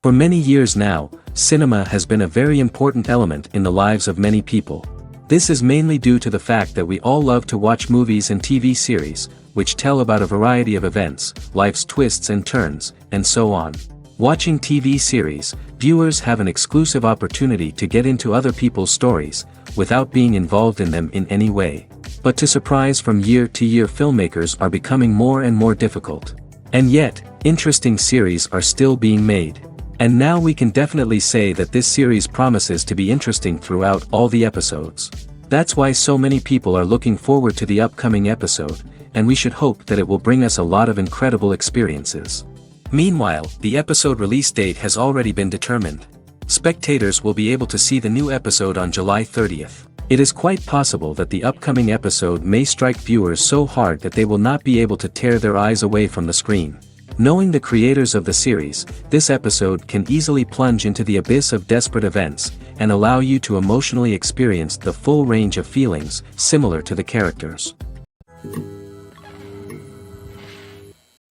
For many years now, cinema has been a very important element in the lives of many people. This is mainly due to the fact that we all love to watch movies and TV series, which tell about a variety of events, life's twists and turns, and so on. Watching TV series, viewers have an exclusive opportunity to get into other people's stories, without being involved in them in any way. But to surprise from year to year, filmmakers are becoming more and more difficult. And yet, interesting series are still being made. And now we can definitely say that this series promises to be interesting throughout all the episodes. That's why so many people are looking forward to the upcoming episode, and we should hope that it will bring us a lot of incredible experiences. Meanwhile, the episode release date has already been determined. Spectators will be able to see the new episode on July 30th. It is quite possible that the upcoming episode may strike viewers so hard that they will not be able to tear their eyes away from the screen. Knowing the creators of the series, this episode can easily plunge into the abyss of desperate events, and allow you to emotionally experience the full range of feelings, similar to the characters.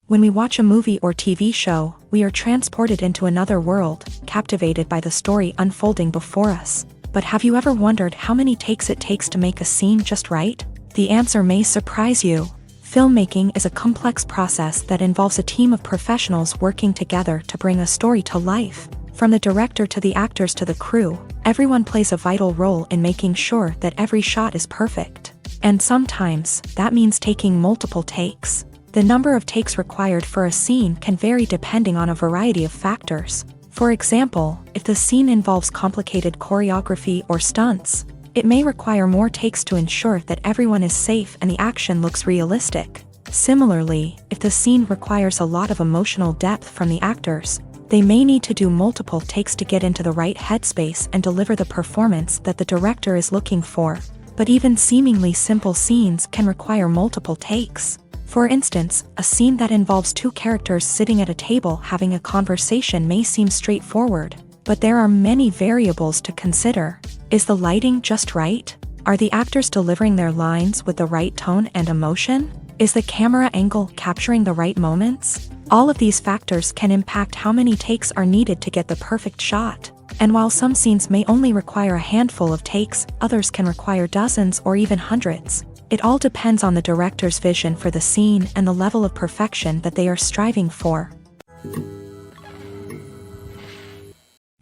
When we watch a movie or TV show, we are transported into another world, captivated by the story unfolding before us. But have you ever wondered how many takes it takes to make a scene just right? The answer may surprise you. Filmmaking is a complex process that involves a team of professionals working together to bring a story to life. From the director to the actors to the crew, everyone plays a vital role in making sure that every shot is perfect. And sometimes, that means taking multiple takes. The number of takes required for a scene can vary depending on a variety of factors. For example, if the scene involves complicated choreography or stunts, it may require more takes to ensure that everyone is safe and the action looks realistic. Similarly, if the scene requires a lot of emotional depth from the actors, they may need to do multiple takes to get into the right headspace and deliver the performance that the director is looking for. But even seemingly simple scenes can require multiple takes. For instance, a scene that involves two characters sitting at a table having a conversation may seem straightforward, but there are many variables to consider. Is the lighting just right? Are the actors delivering their lines with the right tone and emotion? Is the camera angle capturing the right moments? All of these factors can impact how many takes are needed to get the perfect shot. And while some scenes may only require a handful of takes, others can require dozens or even hundreds. It all depends on the director's vision for the scene and the level of perfection that they are striving for.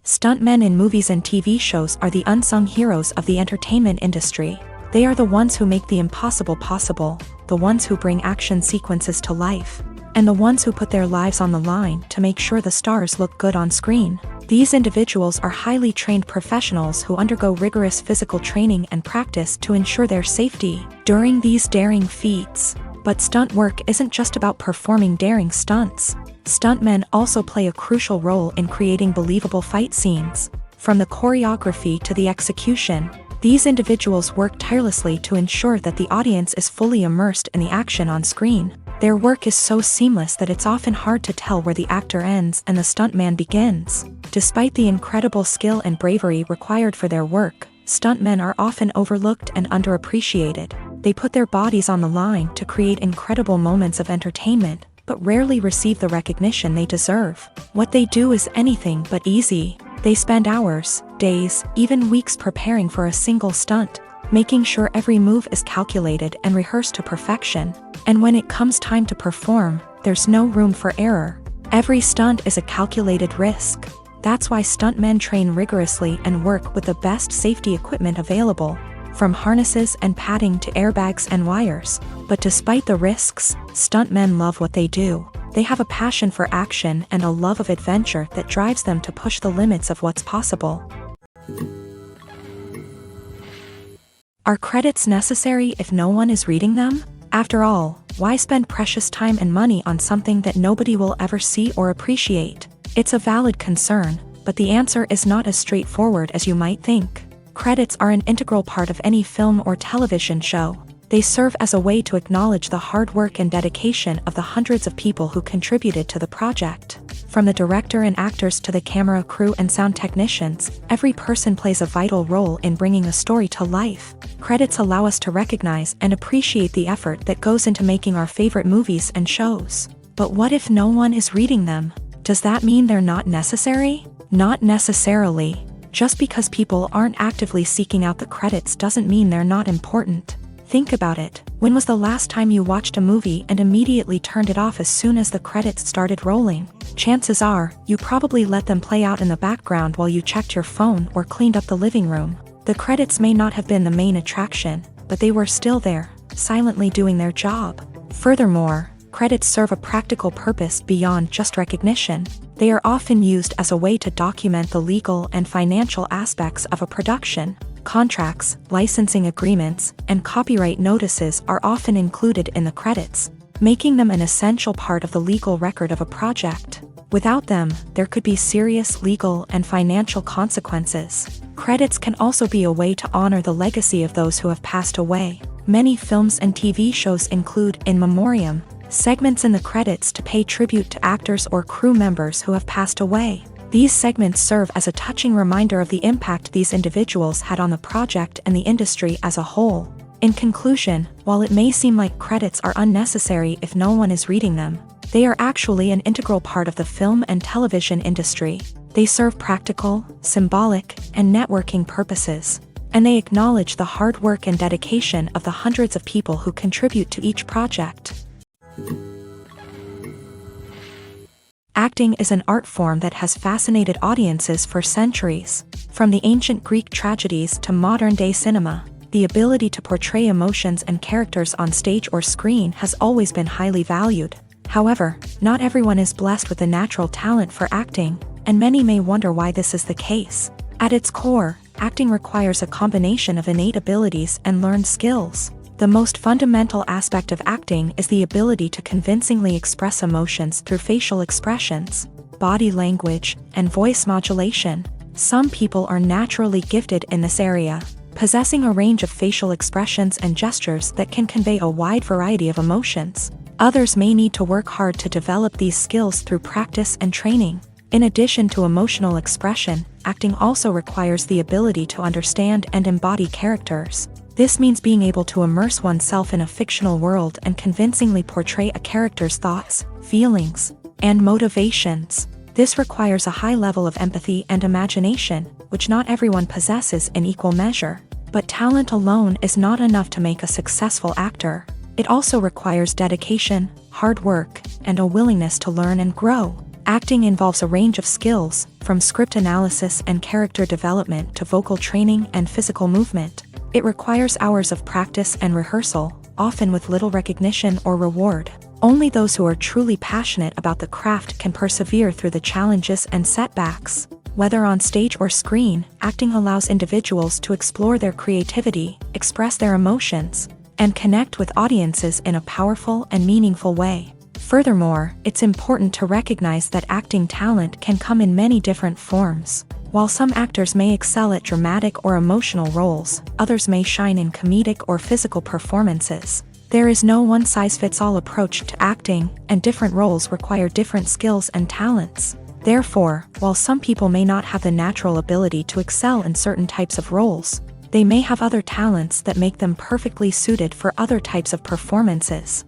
Stuntmen in movies and TV shows are the unsung heroes of the entertainment industry. They are the ones who make the impossible possible, the ones who bring action sequences to life, and the ones who put their lives on the line to make sure the stars look good on screen. These individuals are highly trained professionals who undergo rigorous physical training and practice to ensure their safety during these daring feats. But stunt work isn't just about performing daring stunts. Stuntmen also play a crucial role in creating believable fight scenes. From the choreography to the execution, these individuals work tirelessly to ensure that the audience is fully immersed in the action on screen. Their work is so seamless that it's often hard to tell where the actor ends and the stuntman begins. Despite the incredible skill and bravery required for their work, stuntmen are often overlooked and underappreciated. They put their bodies on the line to create incredible moments of entertainment, but rarely receive the recognition they deserve. What they do is anything but easy. They spend hours, days, even weeks preparing for a single stunt, making sure every move is calculated and rehearsed to perfection. And when it comes time to perform, there's no room for error. Every stunt is a calculated risk. That's why stuntmen train rigorously and work with the best safety equipment available, from harnesses and padding to airbags and wires. But despite the risks, stuntmen love what they do. They have a passion for action and a love of adventure that drives them to push the limits of what's possible. Are credits necessary if no one is reading them? After all, why spend precious time and money on something that nobody will ever see or appreciate? It's a valid concern, but the answer is not as straightforward as you might think. Credits are an integral part of any film or television show. They serve as a way to acknowledge the hard work and dedication of the hundreds of people who contributed to the project. From the director and actors to the camera crew and sound technicians, every person plays a vital role in bringing a story to life. Credits allow us to recognize and appreciate the effort that goes into making our favorite movies and shows. But what if no one is reading them? Does that mean they're not necessary? Not necessarily. Just because people aren't actively seeking out the credits doesn't mean they're not important. Think about it. When was the last time you watched a movie and immediately turned it off as soon as the credits started rolling? Chances are, you probably let them play out in the background while you checked your phone or cleaned up the living room. The credits may not have been the main attraction, but they were still there, silently doing their job. Furthermore, credits serve a practical purpose beyond just recognition. They are often used as a way to document the legal and financial aspects of a production. Contracts, licensing agreements, and copyright notices are often included in the credits, making them an essential part of the legal record of a project. Without them, there could be serious legal and financial consequences. Credits can also be a way to honor the legacy of those who have passed away. Many films and TV shows include in memoriam segments in the credits to pay tribute to actors or crew members who have passed away. These segments serve as a touching reminder of the impact these individuals had on the project and the industry as a whole. In conclusion, while it may seem like credits are unnecessary if no one is reading them, they are actually an integral part of the film and television industry. They serve practical, symbolic, and networking purposes, and they acknowledge the hard work and dedication of the hundreds of people who contribute to each project. Acting is an art form that has fascinated audiences for centuries. From the ancient Greek tragedies to modern-day cinema, the ability to portray emotions and characters on stage or screen has always been highly valued. However, not everyone is blessed with the natural talent for acting, and many may wonder why this is the case. At its core, acting requires a combination of innate abilities and learned skills. The most fundamental aspect of acting is the ability to convincingly express emotions through facial expressions, body language, and voice modulation. Some people are naturally gifted in this area, possessing a range of facial expressions and gestures that can convey a wide variety of emotions. Others may need to work hard to develop these skills through practice and training. In addition to emotional expression, acting also requires the ability to understand and embody characters. This means being able to immerse oneself in a fictional world and convincingly portray a character's thoughts, feelings, and motivations. This requires a high level of empathy and imagination, which not everyone possesses in equal measure. But talent alone is not enough to make a successful actor. It also requires dedication, hard work, and a willingness to learn and grow. Acting involves a range of skills, from script analysis and character development to vocal training and physical movement. It requires hours of practice and rehearsal, often with little recognition or reward. Only those who are truly passionate about the craft can persevere through the challenges and setbacks. Whether on stage or screen, acting allows individuals to explore their creativity, express their emotions, and connect with audiences in a powerful and meaningful way. Furthermore, it's important to recognize that acting talent can come in many different forms. While some actors may excel at dramatic or emotional roles, others may shine in comedic or physical performances. There is no one-size-fits-all approach to acting, and different roles require different skills and talents. Therefore, while some people may not have the natural ability to excel in certain types of roles, they may have other talents that make them perfectly suited for other types of performances.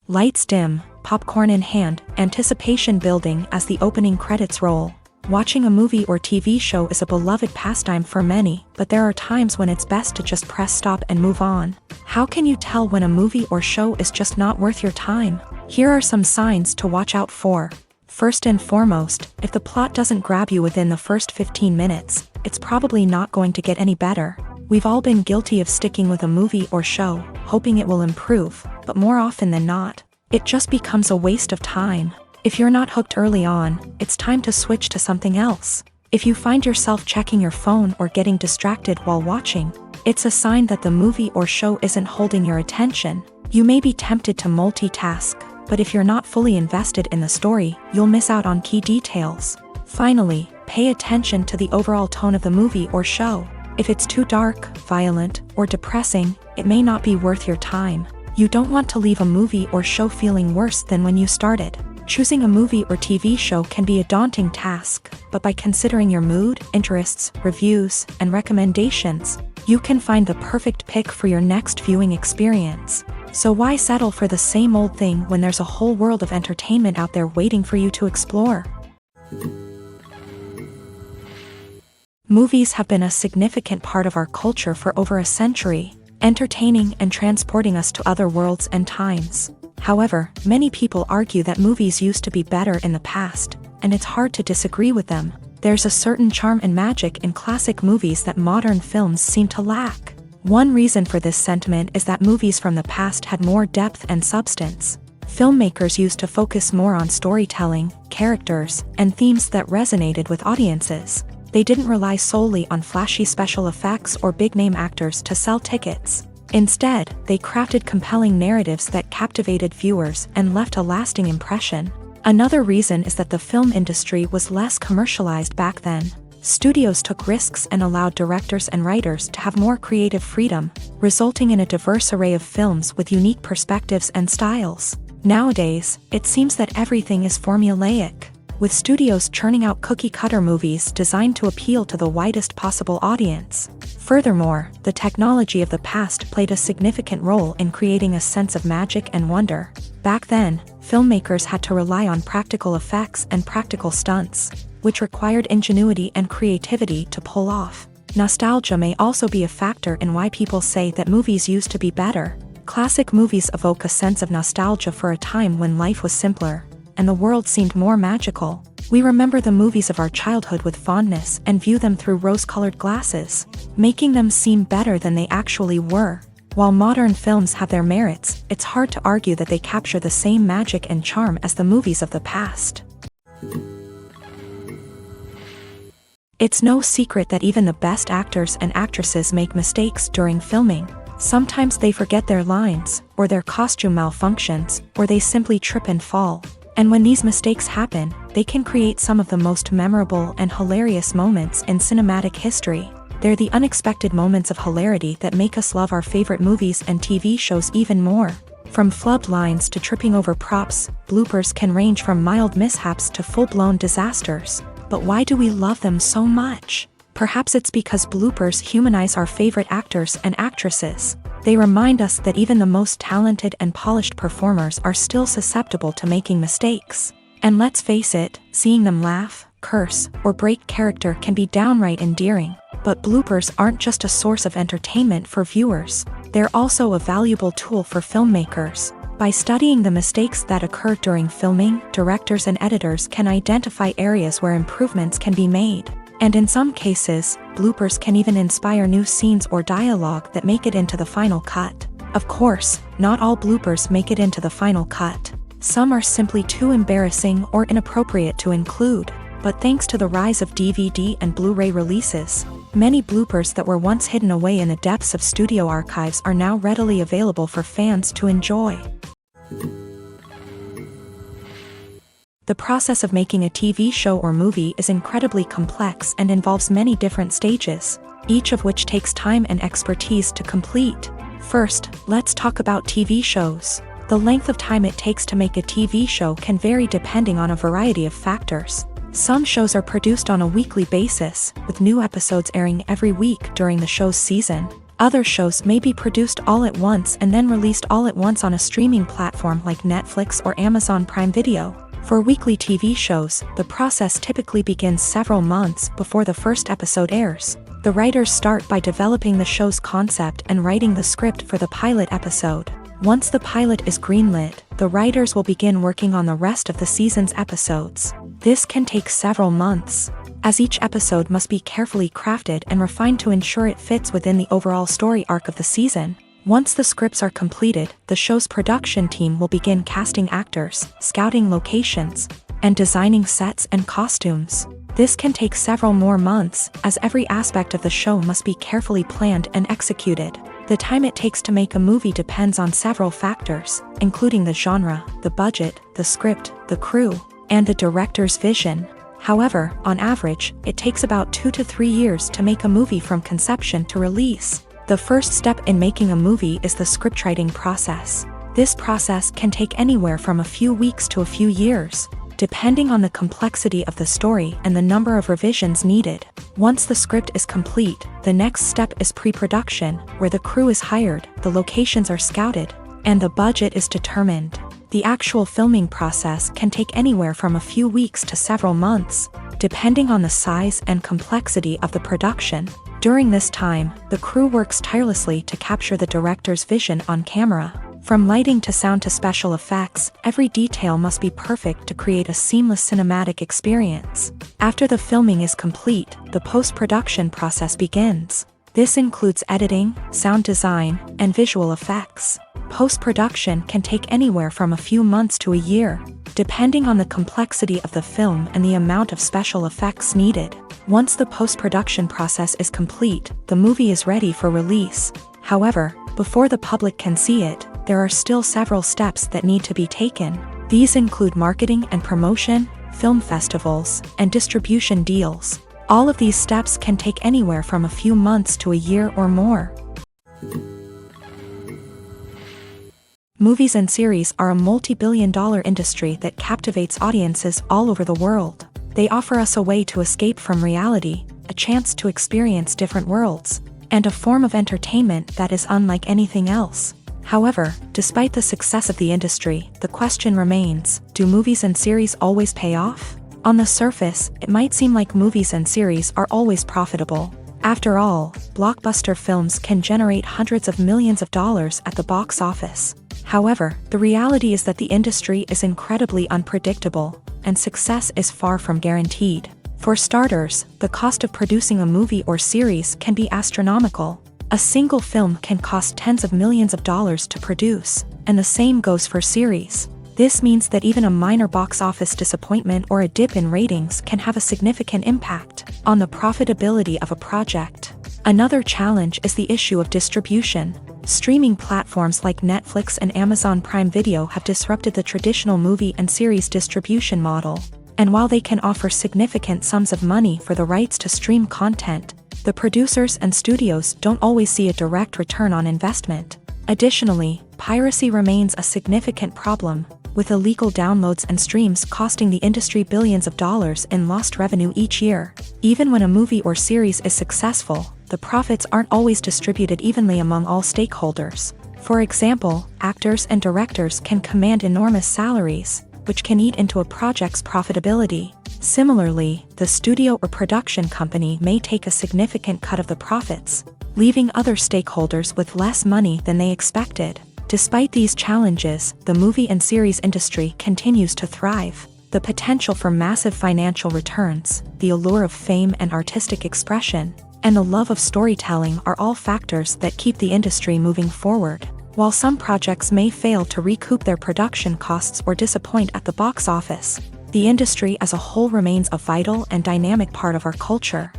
Lights dim, popcorn in hand, anticipation building as the opening credits roll. Watching a movie or TV show is a beloved pastime for many, but there are times when it's best to just press stop and move on. How can you tell when a movie or show is just not worth your time? Here are some signs to watch out for. First and foremost, if the plot doesn't grab you within the first 15 minutes, it's probably not going to get any better. We've all been guilty of sticking with a movie or show, hoping it will improve, but more often than not, it just becomes a waste of time. If you're not hooked early on, it's time to switch to something else. If you find yourself checking your phone or getting distracted while watching, it's a sign that the movie or show isn't holding your attention. You may be tempted to multitask, but if you're not fully invested in the story, you'll miss out on key details. Finally, pay attention to the overall tone of the movie or show. If it's too dark, violent, or depressing, it may not be worth your time. You don't want to leave a movie or show feeling worse than when you started. Choosing a movie or TV show can be a daunting task, but by considering your mood, interests, reviews, and recommendations, you can find the perfect pick for your next viewing experience. So why settle for the same old thing when there's a whole world of entertainment out there waiting for you to explore? Movies have been a significant part of our culture for over a century, entertaining and transporting us to other worlds and times. However, many people argue that movies used to be better in the past, and it's hard to disagree with them. There's a certain charm and magic in classic movies that modern films seem to lack. One reason for this sentiment is that movies from the past had more depth and substance. Filmmakers used to focus more on storytelling, characters, and themes that resonated with audiences. They didn't rely solely on flashy special effects or big-name actors to sell tickets. Instead, they crafted compelling narratives that captivated viewers and left a lasting impression. Another reason is that the film industry was less commercialized back then. Studios took risks and allowed directors and writers to have more creative freedom, resulting in a diverse array of films with unique perspectives and styles. Nowadays, it seems that everything is formulaic, with studios churning out cookie-cutter movies designed to appeal to the widest possible audience. Furthermore, the technology of the past played a significant role in creating a sense of magic and wonder. Back then, filmmakers had to rely on practical effects and practical stunts, which required ingenuity and creativity to pull off. Nostalgia may also be a factor in why people say that movies used to be better. Classic movies evoke a sense of nostalgia for a time when life was simpler, and the world seemed more magical. We remember the movies of our childhood with fondness and view them through rose-colored glasses, making them seem better than they actually were. While modern films have their merits, it's hard to argue that they capture the same magic and charm as the movies of the past. It's no secret that even the best actors and actresses make mistakes during filming. Sometimes they forget their lines, or their costume malfunctions, or they simply trip and fall. And when these mistakes happen, they can create some of the most memorable and hilarious moments in cinematic history. They're the unexpected moments of hilarity that make us love our favorite movies and TV shows even more. From flubbed lines to tripping over props, bloopers can range from mild mishaps to full-blown disasters. But why do we love them so much? Perhaps it's because bloopers humanize our favorite actors and actresses. They remind us that even the most talented and polished performers are still susceptible to making mistakes. And let's face it, seeing them laugh, curse, or break character can be downright endearing. But bloopers aren't just a source of entertainment for viewers. They're also a valuable tool for filmmakers. By studying the mistakes that occur during filming, directors and editors can identify areas where improvements can be made. And in some cases, bloopers can even inspire new scenes or dialogue that make it into the final cut. Of course, not all bloopers make it into the final cut. Some are simply too embarrassing or inappropriate to include. But thanks to the rise of DVD and Blu-ray releases, many bloopers that were once hidden away in the depths of studio archives are now readily available for fans to enjoy. The process of making a TV show or movie is incredibly complex and involves many different stages, each of which takes time and expertise to complete. First, let's talk about TV shows. The length of time it takes to make a TV show can vary depending on a variety of factors. Some shows are produced on a weekly basis, with new episodes airing every week during the show's season. Other shows may be produced all at once and then released all at once on a streaming platform like Netflix or Amazon Prime Video. For weekly TV shows, the process typically begins several months before the first episode airs. The writers start by developing the show's concept and writing the script for the pilot episode. Once the pilot is greenlit, the writers will begin working on the rest of the season's episodes. This can take several months, as each episode must be carefully crafted and refined to ensure it fits within the overall story arc of the season. Once the scripts are completed, the show's production team will begin casting actors, scouting locations, and designing sets and costumes. This can take several more months, as every aspect of the show must be carefully planned and executed. The time it takes to make a movie depends on several factors, including the genre, the budget, the script, the crew, and the director's vision. However, on average, it takes about 2 to 3 years to make a movie from conception to release. The first step in making a movie is the scriptwriting process. This process can take anywhere from a few weeks to a few years, depending on the complexity of the story and the number of revisions needed. Once the script is complete, the next step is pre-production, where the crew is hired, the locations are scouted, and the budget is determined. The actual filming process can take anywhere from a few weeks to several months, depending on the size and complexity of the production. During this time, the crew works tirelessly to capture the director's vision on camera. From lighting to sound to special effects, every detail must be perfect to create a seamless cinematic experience. After the filming is complete, the post-production process begins. This includes editing, sound design, and visual effects. Post-production can take anywhere from a few months to a year, depending on the complexity of the film and the amount of special effects needed. Once the post-production process is complete, the movie is ready for release. However, before the public can see it, there are still several steps that need to be taken. These include marketing and promotion, film festivals, and distribution deals. All of these steps can take anywhere from a few months to a year or more. Movies and series are a multi-billion-dollar industry that captivates audiences all over the world. They offer us a way to escape from reality, a chance to experience different worlds, and a form of entertainment that is unlike anything else. However, despite the success of the industry, the question remains, do movies and series always pay off? On the surface, it might seem like movies and series are always profitable. After all, blockbuster films can generate hundreds of millions of dollars at the box office. However, the reality is that the industry is incredibly unpredictable, and success is far from guaranteed. For starters, the cost of producing a movie or series can be astronomical. A single film can cost tens of millions of dollars to produce, and the same goes for series. This means that even a minor box office disappointment or a dip in ratings can have a significant impact on the profitability of a project. Another challenge is the issue of distribution. Streaming platforms like Netflix and Amazon Prime Video have disrupted the traditional movie and series distribution model. And while they can offer significant sums of money for the rights to stream content, the producers and studios don't always see a direct return on investment. Additionally, piracy remains a significant problem, with illegal downloads and streams costing the industry billions of dollars in lost revenue each year. Even when a movie or series is successful, the profits aren't always distributed evenly among all stakeholders. For example, actors and directors can command enormous salaries, which can eat into a project's profitability. Similarly, the studio or production company may take a significant cut of the profits, leaving other stakeholders with less money than they expected. Despite these challenges, the movie and series industry continues to thrive. The potential for massive financial returns, the allure of fame and artistic expression, and the love of storytelling are all factors that keep the industry moving forward. While some projects may fail to recoup their production costs or disappoint at the box office, the industry as a whole remains a vital and dynamic part of our culture.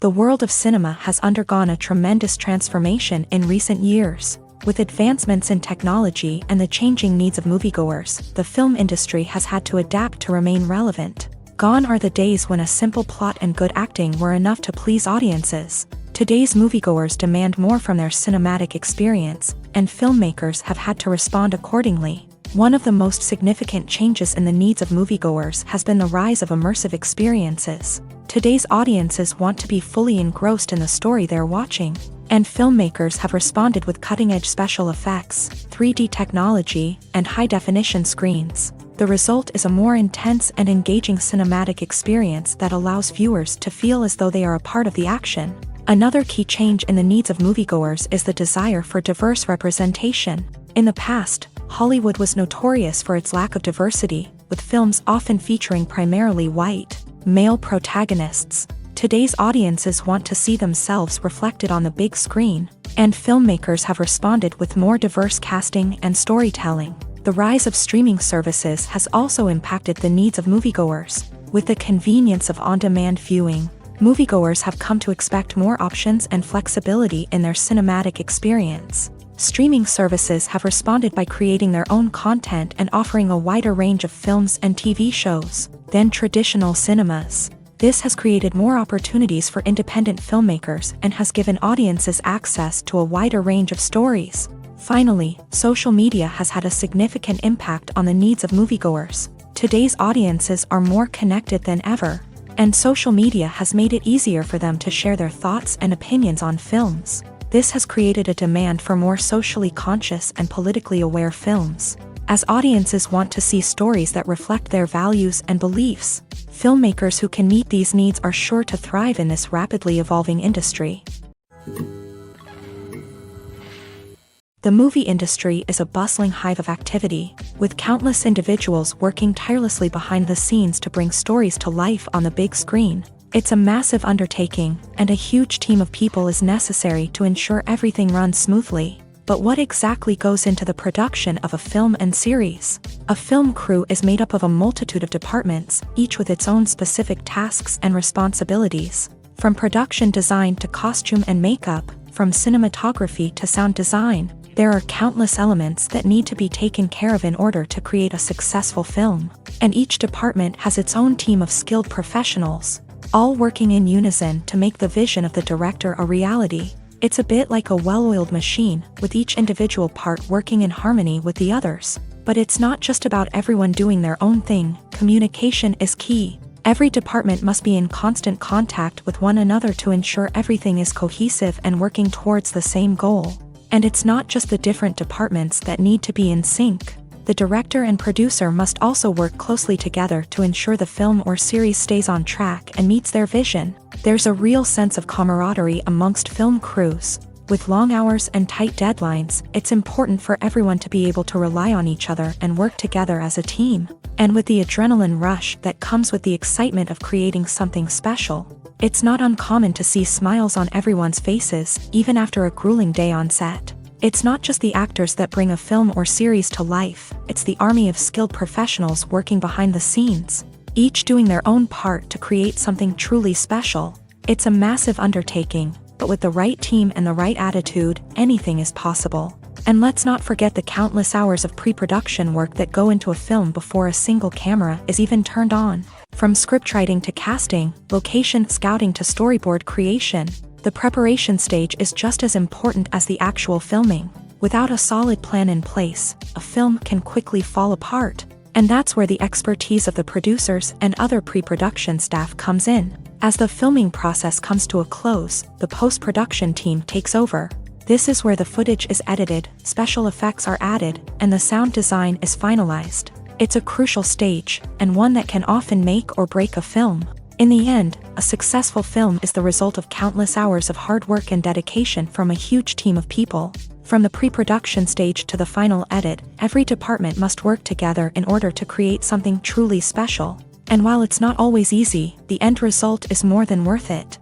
The world of cinema has undergone a tremendous transformation in recent years. With advancements in technology and the changing needs of moviegoers, the film industry has had to adapt to remain relevant. Gone are the days when a simple plot and good acting were enough to please audiences. Today's moviegoers demand more from their cinematic experience, and filmmakers have had to respond accordingly. One of the most significant changes in the needs of moviegoers has been the rise of immersive experiences. Today's audiences want to be fully engrossed in the story they're watching, and filmmakers have responded with cutting-edge special effects, 3D technology, and high-definition screens. The result is a more intense and engaging cinematic experience that allows viewers to feel as though they are a part of the action. Another key change in the needs of moviegoers is the desire for diverse representation. In the past, Hollywood was notorious for its lack of diversity, with films often featuring primarily white, male protagonists. Today's audiences want to see themselves reflected on the big screen, and filmmakers have responded with more diverse casting and storytelling. The rise of streaming services has also impacted the needs of moviegoers. With the convenience of on-demand viewing, moviegoers have come to expect more options and flexibility in their cinematic experience. Streaming services have responded by creating their own content and offering a wider range of films and TV shows than traditional cinemas. This has created more opportunities for independent filmmakers and has given audiences access to a wider range of stories. Finally, social media has had a significant impact on the needs of moviegoers. Today's audiences are more connected than ever, and social media has made it easier for them to share their thoughts and opinions on films. This has created a demand for more socially conscious and politically aware films. As audiences want to see stories that reflect their values and beliefs, filmmakers who can meet these needs are sure to thrive in this rapidly evolving industry. The movie industry is a bustling hive of activity, with countless individuals working tirelessly behind the scenes to bring stories to life on the big screen. It's a massive undertaking, and a huge team of people is necessary to ensure everything runs smoothly. But what exactly goes into the production of a film and series? A film crew is made up of a multitude of departments, each with its own specific tasks and responsibilities. From production design to costume and makeup, from cinematography to sound design, there are countless elements that need to be taken care of in order to create a successful film. And each department has its own team of skilled professionals, all working in unison to make the vision of the director a reality. It's a bit like a well-oiled machine, with each individual part working in harmony with the others. But it's not just about everyone doing their own thing. Communication is key. Every department must be in constant contact with one another to ensure everything is cohesive and working towards the same goal. And it's not just the different departments that need to be in sync. The director and producer must also work closely together to ensure the film or series stays on track and meets their vision. There's a real sense of camaraderie amongst film crews. With long hours and tight deadlines, it's important for everyone to be able to rely on each other and work together as a team. And with the adrenaline rush that comes with the excitement of creating something special, it's not uncommon to see smiles on everyone's faces, even after a grueling day on set. It's not just the actors that bring a film or series to life, it's the army of skilled professionals working behind the scenes, each doing their own part to create something truly special. It's a massive undertaking, but with the right team and the right attitude, anything is possible. And let's not forget the countless hours of pre-production work that go into a film before a single camera is even turned on. From scriptwriting to casting, location scouting to storyboard creation, the preparation stage is just as important as the actual filming. Without a solid plan in place, a film can quickly fall apart. And that's where the expertise of the producers and other pre-production staff comes in. As the filming process comes to a close, the post-production team takes over. This is where the footage is edited, special effects are added, and the sound design is finalized. It's a crucial stage, and one that can often make or break a film. In the end, a successful film is the result of countless hours of hard work and dedication from a huge team of people. From the pre-production stage to the final edit, every department must work together in order to create something truly special. And while it's not always easy, the end result is more than worth it.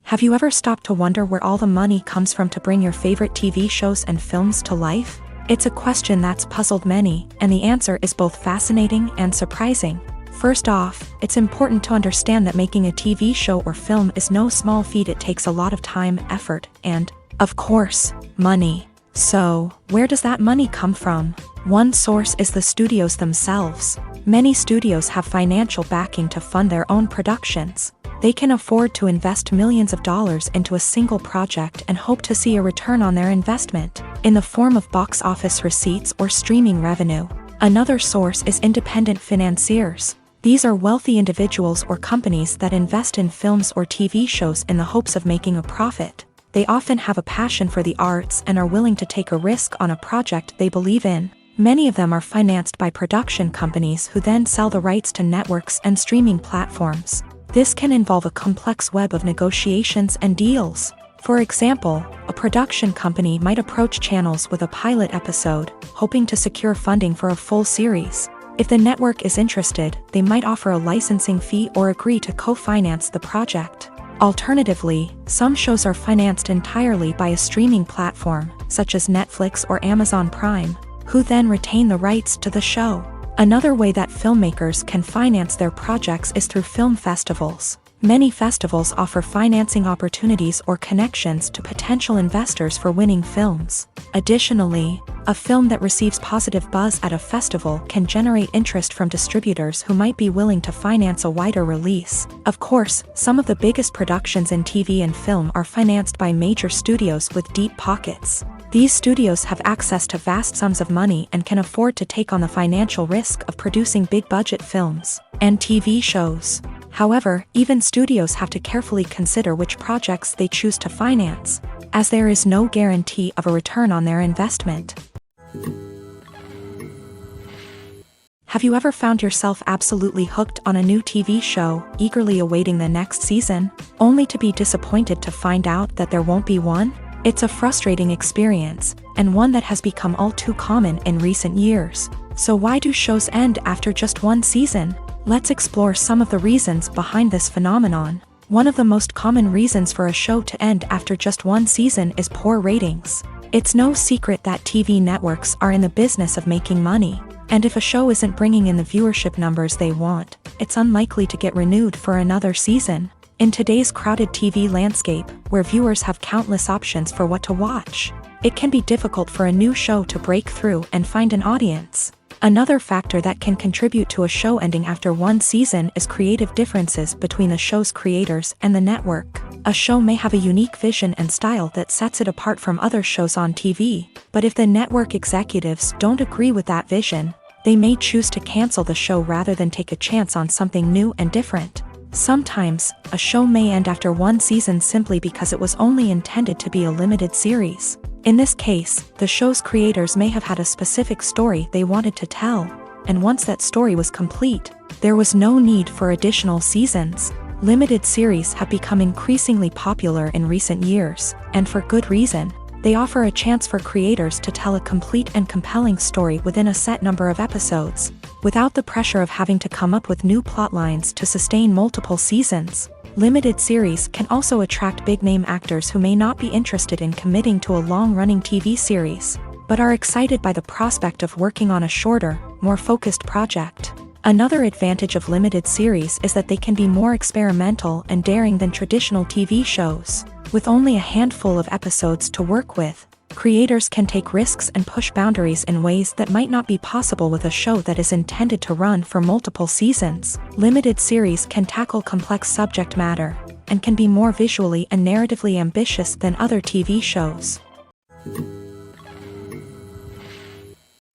Have you ever stopped to wonder where all the money comes from to bring your favorite TV shows and films to life? It's a question that's puzzled many, and the answer is both fascinating and surprising. First off, it's important to understand that making a TV show or film is no small feat. It takes a lot of time, effort, and, of course, money. So, where does that money come from? One source is the studios themselves. Many studios have financial backing to fund their own productions. They can afford to invest millions of dollars into a single project and hope to see a return on their investment, in the form of box office receipts or streaming revenue. Another source is independent financiers. These are wealthy individuals or companies that invest in films or TV shows in the hopes of making a profit. They often have a passion for the arts and are willing to take a risk on a project they believe in. Many of them are financed by production companies who then sell the rights to networks and streaming platforms. This can involve a complex web of negotiations and deals. For example, a production company might approach channels with a pilot episode, hoping to secure funding for a full series. If the network is interested, they might offer a licensing fee or agree to co-finance the project. Alternatively, some shows are financed entirely by a streaming platform, such as Netflix or Amazon Prime, who then retain the rights to the show. Another way that filmmakers can finance their projects is through film festivals. Many festivals offer financing opportunities or connections to potential investors for winning films. Additionally, a film that receives positive buzz at a festival can generate interest from distributors who might be willing to finance a wider release. Of course, some of the biggest productions in TV and film are financed by major studios with deep pockets. These studios have access to vast sums of money and can afford to take on the financial risk of producing big-budget films and TV shows. However, even studios have to carefully consider which projects they choose to finance, as there is no guarantee of a return on their investment. Have you ever found yourself absolutely hooked on a new TV show, eagerly awaiting the next season, only to be disappointed to find out that there won't be one? It's a frustrating experience, and one that has become all too common in recent years. So why do shows end after just one season? Let's explore some of the reasons behind this phenomenon. One of the most common reasons for a show to end after just one season is poor ratings. It's no secret that TV networks are in the business of making money, and if a show isn't bringing in the viewership numbers they want, it's unlikely to get renewed for another season. In today's crowded TV landscape, where viewers have countless options for what to watch, it can be difficult for a new show to break through and find an audience. Another factor that can contribute to a show ending after one season is creative differences between the show's creators and the network. A show may have a unique vision and style that sets it apart from other shows on TV, but if the network executives don't agree with that vision, they may choose to cancel the show rather than take a chance on something new and different. Sometimes, a show may end after one season simply because it was only intended to be a limited series. In this case, the show's creators may have had a specific story they wanted to tell, and once that story was complete, there was no need for additional seasons. Limited series have become increasingly popular in recent years, and for good reason. They offer a chance for creators to tell a complete and compelling story within a set number of episodes, without the pressure of having to come up with new plotlines to sustain multiple seasons. Limited series can also attract big-name actors who may not be interested in committing to a long-running TV series, but are excited by the prospect of working on a shorter, more focused project. Another advantage of limited series is that they can be more experimental and daring than traditional TV shows. With only a handful of episodes to work with, creators can take risks and push boundaries in ways that might not be possible with a show that is intended to run for multiple seasons. Limited series can tackle complex subject matter, and can be more visually and narratively ambitious than other TV shows.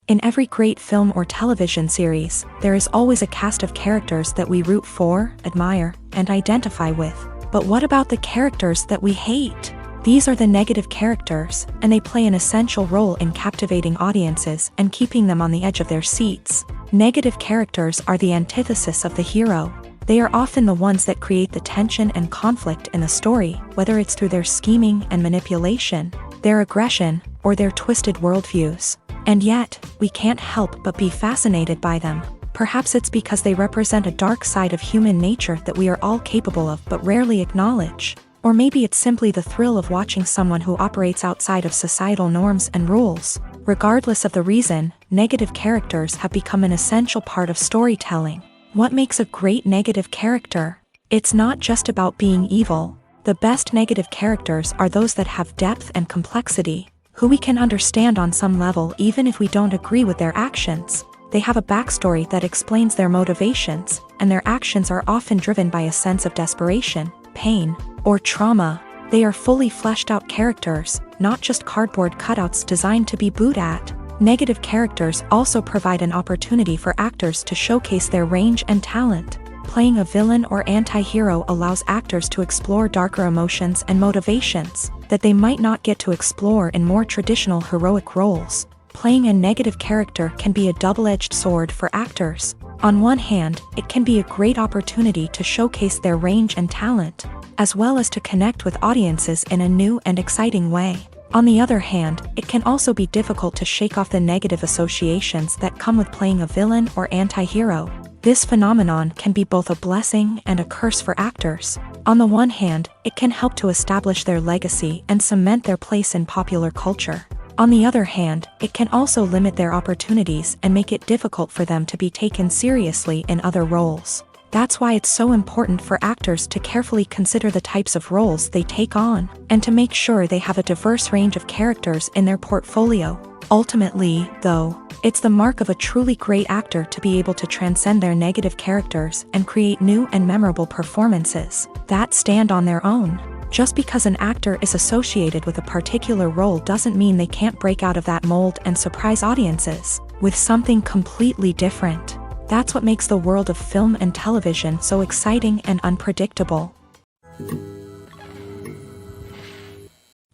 In every great film or television series, there is always a cast of characters that we root for, admire, and identify with. But what about the characters that we hate? These are the negative characters, and they play an essential role in captivating audiences and keeping them on the edge of their seats. Negative characters are the antithesis of the hero. They are often the ones that create the tension and conflict in the story, whether it's through their scheming and manipulation, their aggression, or their twisted worldviews. And yet, we can't help but be fascinated by them. Perhaps it's because they represent a dark side of human nature that we are all capable of but rarely acknowledge. Or maybe it's simply the thrill of watching someone who operates outside of societal norms and rules. Regardless of the reason, negative characters have become an essential part of storytelling. What makes a great negative character? It's not just about being evil. The best negative characters are those that have depth and complexity, who we can understand on some level even if we don't agree with their actions. They have a backstory that explains their motivations, and their actions are often driven by a sense of desperation, pain, or trauma. They are fully fleshed out characters, not just cardboard cutouts designed to be booed at. Negative characters also provide an opportunity for actors to showcase their range and talent. Playing a villain or anti-hero allows actors to explore darker emotions and motivations that they might not get to explore in more traditional heroic roles. Playing a negative character can be a double-edged sword for actors. On one hand, it can be a great opportunity to showcase their range and talent, as well as to connect with audiences in a new and exciting way. On the other hand, it can also be difficult to shake off the negative associations that come with playing a villain or anti-hero. This phenomenon can be both a blessing and a curse for actors. On the one hand, it can help to establish their legacy and cement their place in popular culture. On the other hand, it can also limit their opportunities and make it difficult for them to be taken seriously in other roles. That's why it's so important for actors to carefully consider the types of roles they take on, and to make sure they have a diverse range of characters in their portfolio. Ultimately, though, it's the mark of a truly great actor to be able to transcend their negative characters and create new and memorable performances that stand on their own. Just because an actor is associated with a particular role doesn't mean they can't break out of that mold and surprise audiences with something completely different. That's what makes the world of film and television so exciting and unpredictable.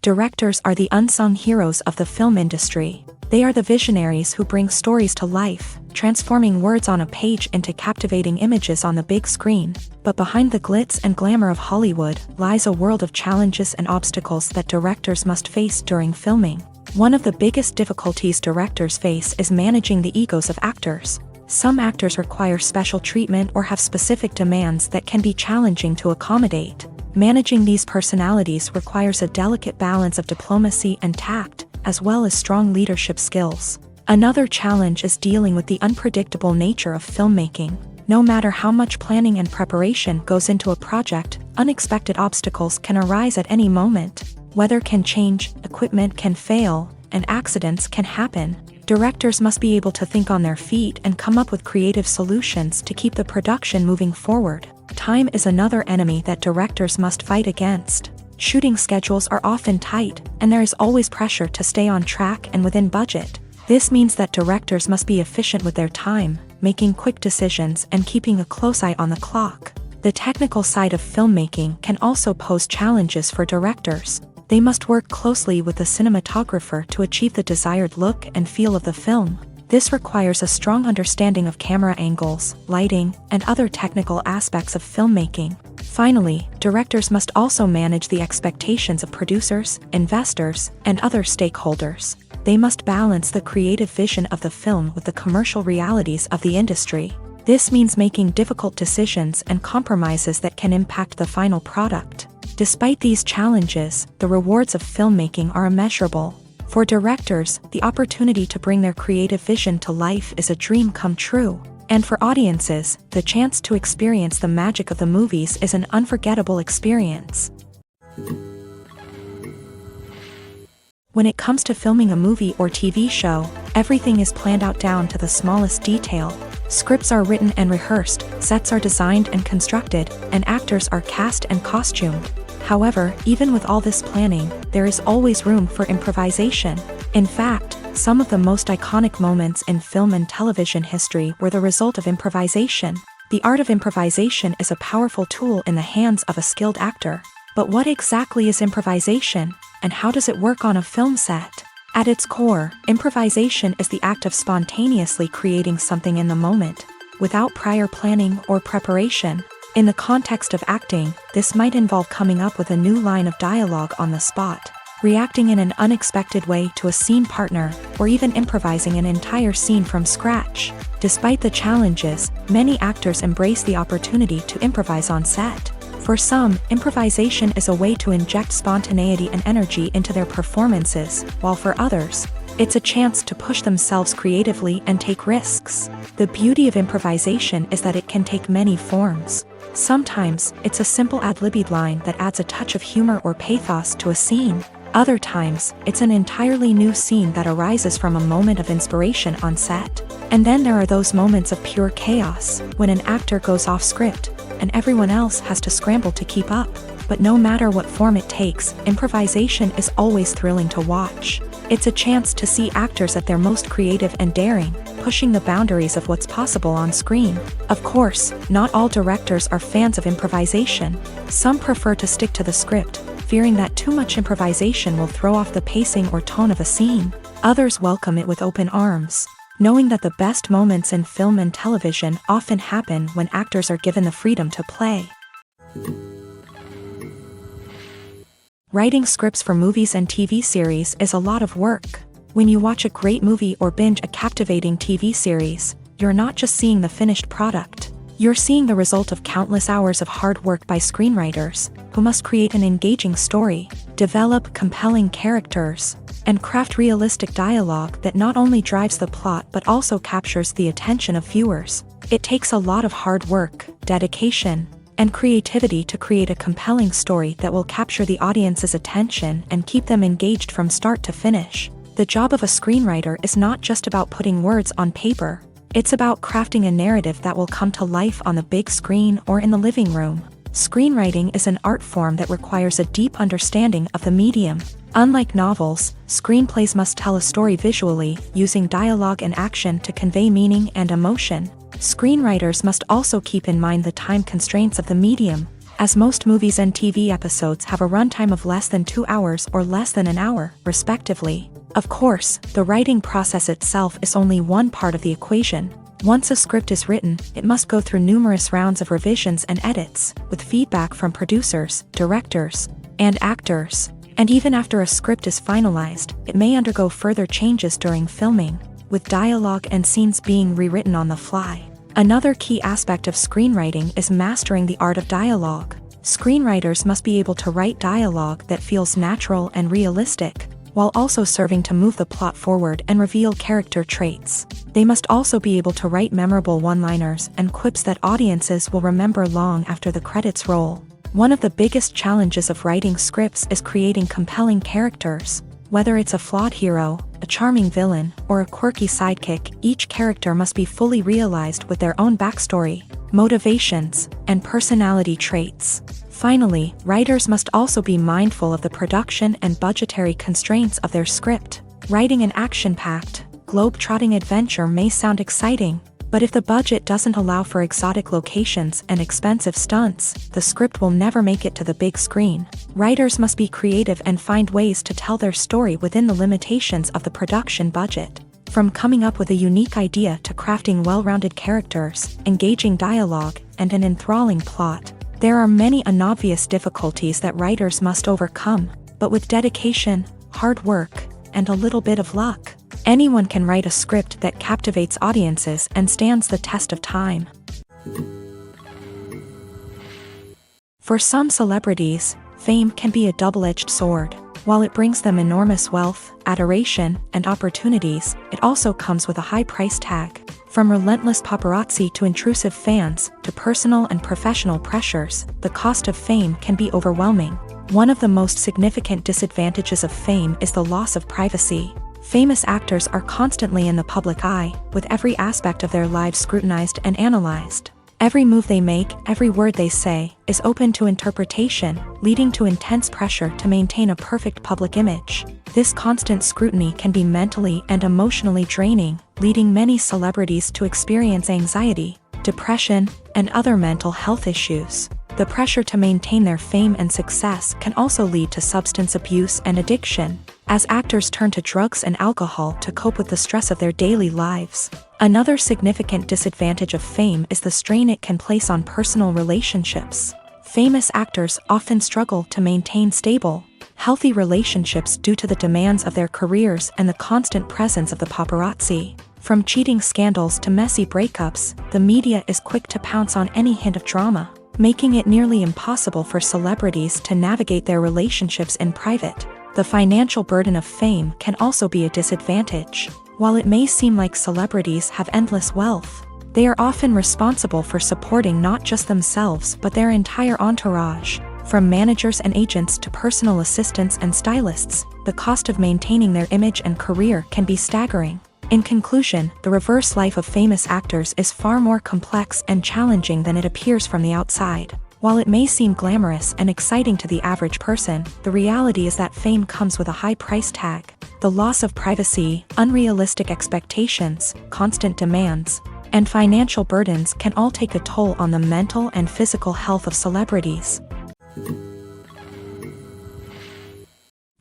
Directors are the unsung heroes of the film industry. They are the visionaries who bring stories to life, transforming words on a page into captivating images on the big screen. But behind the glitz and glamour of Hollywood lies a world of challenges and obstacles that directors must face during filming. One of the biggest difficulties directors face is managing the egos of actors. Some actors require special treatment or have specific demands that can be challenging to accommodate. Managing these personalities requires a delicate balance of diplomacy and tact, as well as strong leadership skills. Another challenge is dealing with the unpredictable nature of filmmaking. No matter how much planning and preparation goes into a project, unexpected obstacles can arise at any moment. Weather can change, equipment can fail, and accidents can happen. Directors must be able to think on their feet and come up with creative solutions to keep the production moving forward. Time is another enemy that directors must fight against. Shooting schedules are often tight, and there is always pressure to stay on track and within budget. This means that directors must be efficient with their time, making quick decisions and keeping a close eye on the clock. The technical side of filmmaking can also pose challenges for directors. They must work closely with the cinematographer to achieve the desired look and feel of the film. This requires a strong understanding of camera angles, lighting, and other technical aspects of filmmaking. Finally, directors must also manage the expectations of producers, investors, and other stakeholders. They must balance the creative vision of the film with the commercial realities of the industry. This means making difficult decisions and compromises that can impact the final product. Despite these challenges, the rewards of filmmaking are immeasurable. For directors, the opportunity to bring their creative vision to life is a dream come true. And for audiences, the chance to experience the magic of the movies is an unforgettable experience. When it comes to filming a movie or TV show, everything is planned out down to the smallest detail. Scripts are written and rehearsed, sets are designed and constructed, and actors are cast and costumed. However, even with all this planning, there is always room for improvisation. In fact, some of the most iconic moments in film and television history were the result of improvisation. The art of improvisation is a powerful tool in the hands of a skilled actor. But what exactly is improvisation, and how does it work on a film set? At its core, improvisation is the act of spontaneously creating something in the moment, without prior planning or preparation. In the context of acting, this might involve coming up with a new line of dialogue on the spot, reacting in an unexpected way to a scene partner, or even improvising an entire scene from scratch. Despite the challenges, many actors embrace the opportunity to improvise on set. For some, improvisation is a way to inject spontaneity and energy into their performances, while for others, it's a chance to push themselves creatively and take risks. The beauty of improvisation is that it can take many forms. Sometimes, it's a simple ad-libbed line that adds a touch of humor or pathos to a scene. Other times, it's an entirely new scene that arises from a moment of inspiration on set. And then there are those moments of pure chaos, when an actor goes off script, and everyone else has to scramble to keep up. But no matter what form it takes, improvisation is always thrilling to watch. It's a chance to see actors at their most creative and daring, pushing the boundaries of what's possible on screen. Of course, not all directors are fans of improvisation. Some prefer to stick to the script, fearing that too much improvisation will throw off the pacing or tone of a scene. Others welcome it with open arms, knowing that the best moments in film and television often happen when actors are given the freedom to play. Writing scripts for movies and TV series is a lot of work. When you watch a great movie or binge a captivating TV series, you're not just seeing the finished product. You're seeing the result of countless hours of hard work by screenwriters, who must create an engaging story, develop compelling characters, and craft realistic dialogue that not only drives the plot but also captures the attention of viewers. It takes a lot of hard work, dedication, and creativity to create a compelling story that will capture the audience's attention and keep them engaged from start to finish. The job of a screenwriter is not just about putting words on paper. It's about crafting a narrative that will come to life on the big screen or in the living room. Screenwriting is an art form that requires a deep understanding of the medium. Unlike novels, screenplays must tell a story visually, using dialogue and action to convey meaning and emotion. Screenwriters must also keep in mind the time constraints of the medium, as most movies and TV episodes have a runtime of less than 2 hours or less than an hour, respectively. Of course, the writing process itself is only one part of the equation. Once a script is written, it must go through numerous rounds of revisions and edits, with feedback from producers, directors, and actors. And even after a script is finalized, it may undergo further changes during filming, with dialogue and scenes being rewritten on the fly. Another key aspect of screenwriting is mastering the art of dialogue. Screenwriters must be able to write dialogue that feels natural and realistic, while also serving to move the plot forward and reveal character traits. They must also be able to write memorable one-liners and quips that audiences will remember long after the credits roll. One of the biggest challenges of writing scripts is creating compelling characters. Whether it's a flawed hero, a charming villain, or a quirky sidekick, each character must be fully realized with their own backstory, motivations, and personality traits. Finally, writers must also be mindful of the production and budgetary constraints of their script. Writing an action-packed, globe-trotting adventure may sound exciting, but if the budget doesn't allow for exotic locations and expensive stunts, the script will never make it to the big screen. Writers must be creative and find ways to tell their story within the limitations of the production budget. From coming up with a unique idea to crafting well-rounded characters, engaging dialogue, and an enthralling plot, there are many unobvious difficulties that writers must overcome, but with dedication, hard work, and a little bit of luck, anyone can write a script that captivates audiences and stands the test of time. For some celebrities, fame can be a double-edged sword. While it brings them enormous wealth, adoration, and opportunities, it also comes with a high price tag. From relentless paparazzi to intrusive fans, to personal and professional pressures, the cost of fame can be overwhelming. One of the most significant disadvantages of fame is the loss of privacy. Famous actors are constantly in the public eye, with every aspect of their lives scrutinized and analyzed. Every move they make, every word they say, is open to interpretation, leading to intense pressure to maintain a perfect public image. This constant scrutiny can be mentally and emotionally draining, leading many celebrities to experience anxiety, depression, and other mental health issues. The pressure to maintain their fame and success can also lead to substance abuse and addiction, as actors turn to drugs and alcohol to cope with the stress of their daily lives. Another significant disadvantage of fame is the strain it can place on personal relationships. Famous actors often struggle to maintain stable, healthy relationships due to the demands of their careers and the constant presence of the paparazzi. From cheating scandals to messy breakups, the media is quick to pounce on any hint of drama, making it nearly impossible for celebrities to navigate their relationships in private. The financial burden of fame can also be a disadvantage. While it may seem like celebrities have endless wealth, they are often responsible for supporting not just themselves but their entire entourage. From managers and agents to personal assistants and stylists, the cost of maintaining their image and career can be staggering. In conclusion, the reverse life of famous actors is far more complex and challenging than it appears from the outside. While it may seem glamorous and exciting to the average person, the reality is that fame comes with a high price tag. The loss of privacy, unrealistic expectations, constant demands, and financial burdens can all take a toll on the mental and physical health of celebrities.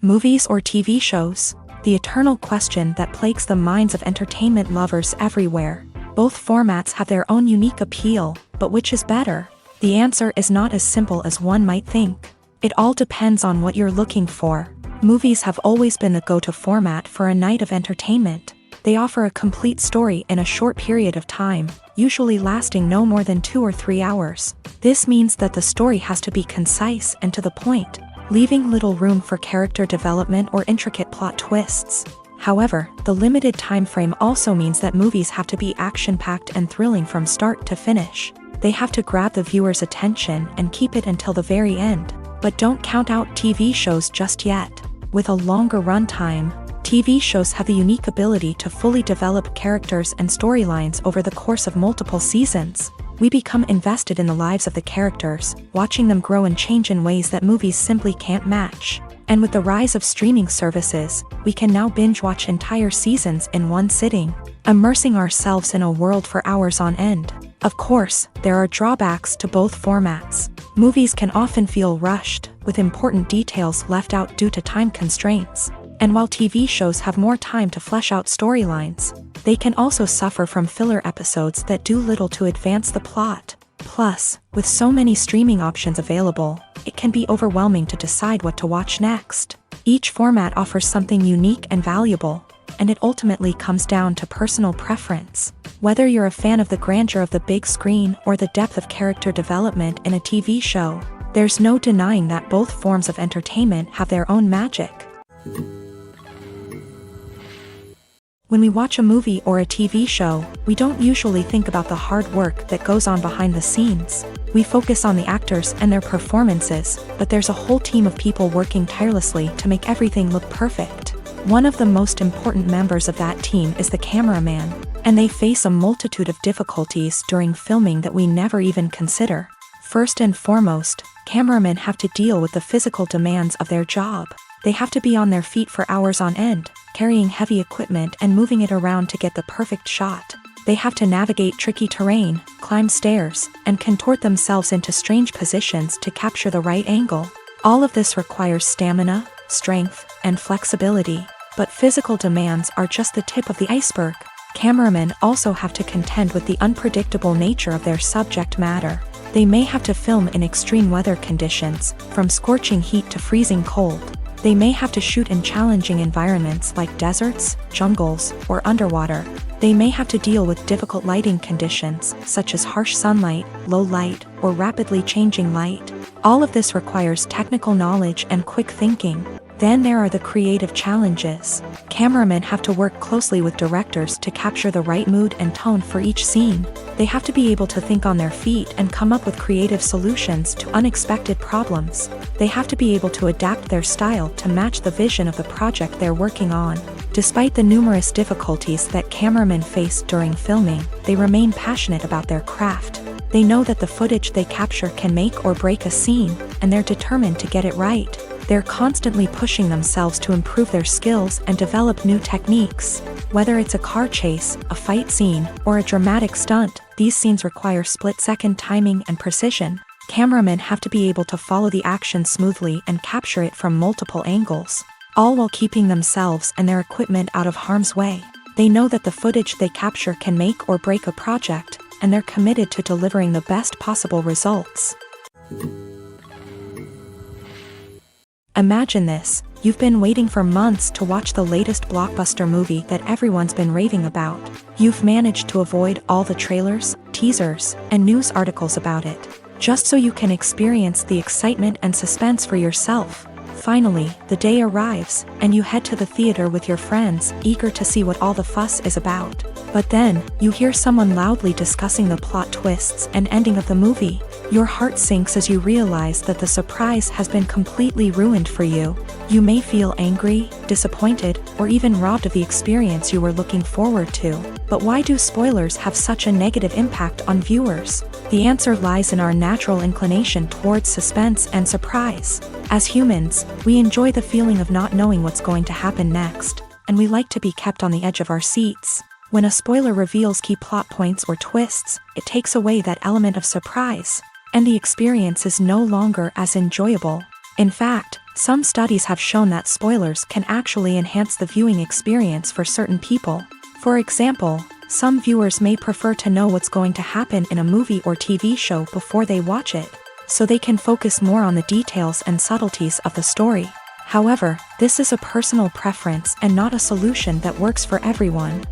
Movies or TV shows? The eternal question that plagues the minds of entertainment lovers everywhere. Both formats have their own unique appeal, but which is better? The answer is not as simple as one might think. It all depends on what you're looking for. Movies have always been the go-to format for a night of entertainment. They offer a complete story in a short period of time, usually lasting no more than 2 or 3 hours. This means that the story has to be concise and to the point, leaving little room for character development or intricate plot twists. However, the limited time frame also means that movies have to be action-packed and thrilling from start to finish. They have to grab the viewer's attention and keep it until the very end. But don't count out TV shows just yet. With a longer runtime, TV shows have the unique ability to fully develop characters and storylines over the course of multiple seasons. We become invested in the lives of the characters, watching them grow and change in ways that movies simply can't match. And with the rise of streaming services, we can now binge-watch entire seasons in one sitting, immersing ourselves in a world for hours on end. Of course, there are drawbacks to both formats. Movies can often feel rushed, with important details left out due to time constraints. And while TV shows have more time to flesh out storylines, they can also suffer from filler episodes that do little to advance the plot. Plus, with so many streaming options available, it can be overwhelming to decide what to watch next. Each format offers something unique and valuable, and it ultimately comes down to personal preference. Whether you're a fan of the grandeur of the big screen or the depth of character development in a TV show, there's no denying that both forms of entertainment have their own magic. When we watch a movie or a TV show, we don't usually think about the hard work that goes on behind the scenes. We focus on the actors and their performances, but there's a whole team of people working tirelessly to make everything look perfect. One of the most important members of that team is the cameraman, and they face a multitude of difficulties during filming that we never even consider. First and foremost, cameramen have to deal with the physical demands of their job. They have to be on their feet for hours on end, carrying heavy equipment and moving it around to get the perfect shot. They have to navigate tricky terrain, climb stairs, and contort themselves into strange positions to capture the right angle. All of this requires stamina, strength, and flexibility. But physical demands are just the tip of the iceberg. Cameramen also have to contend with the unpredictable nature of their subject matter. They may have to film in extreme weather conditions, from scorching heat to freezing cold. They may have to shoot in challenging environments like deserts, jungles, or underwater. They may have to deal with difficult lighting conditions, such as harsh sunlight, low light, or rapidly changing light. All of this requires technical knowledge and quick thinking. Then there are the creative challenges. Cameramen have to work closely with directors to capture the right mood and tone for each scene. They have to be able to think on their feet and come up with creative solutions to unexpected problems. They have to be able to adapt their style to match the vision of the project they're working on. Despite the numerous difficulties that cameramen face during filming, they remain passionate about their craft. They know that the footage they capture can make or break a scene, and they're determined to get it right. They're constantly pushing themselves to improve their skills and develop new techniques. Whether it's a car chase, a fight scene, or a dramatic stunt, these scenes require split-second timing and precision. Cameramen have to be able to follow the action smoothly and capture it from multiple angles, all while keeping themselves and their equipment out of harm's way. They know that the footage they capture can make or break a project, and they're committed to delivering the best possible results. Imagine this: you've been waiting for months to watch the latest blockbuster movie that everyone's been raving about. You've managed to avoid all the trailers, teasers, and news articles about it, just so you can experience the excitement and suspense for yourself. Finally, the day arrives, and you head to the theater with your friends, eager to see what all the fuss is about. But then, you hear someone loudly discussing the plot twists and ending of the movie. Your heart sinks as you realize that the surprise has been completely ruined for you. You may feel angry, disappointed, or even robbed of the experience you were looking forward to. But why do spoilers have such a negative impact on viewers? The answer lies in our natural inclination towards suspense and surprise. As humans, we enjoy the feeling of not knowing what's going to happen next, and we like to be kept on the edge of our seats. When a spoiler reveals key plot points or twists, it takes away that element of surprise, and the experience is no longer as enjoyable. In fact, some studies have shown that spoilers can actually enhance the viewing experience for certain people. For example, some viewers may prefer to know what's going to happen in a movie or TV show before they watch it, so they can focus more on the details and subtleties of the story. However, this is a personal preference and not a solution that works for everyone.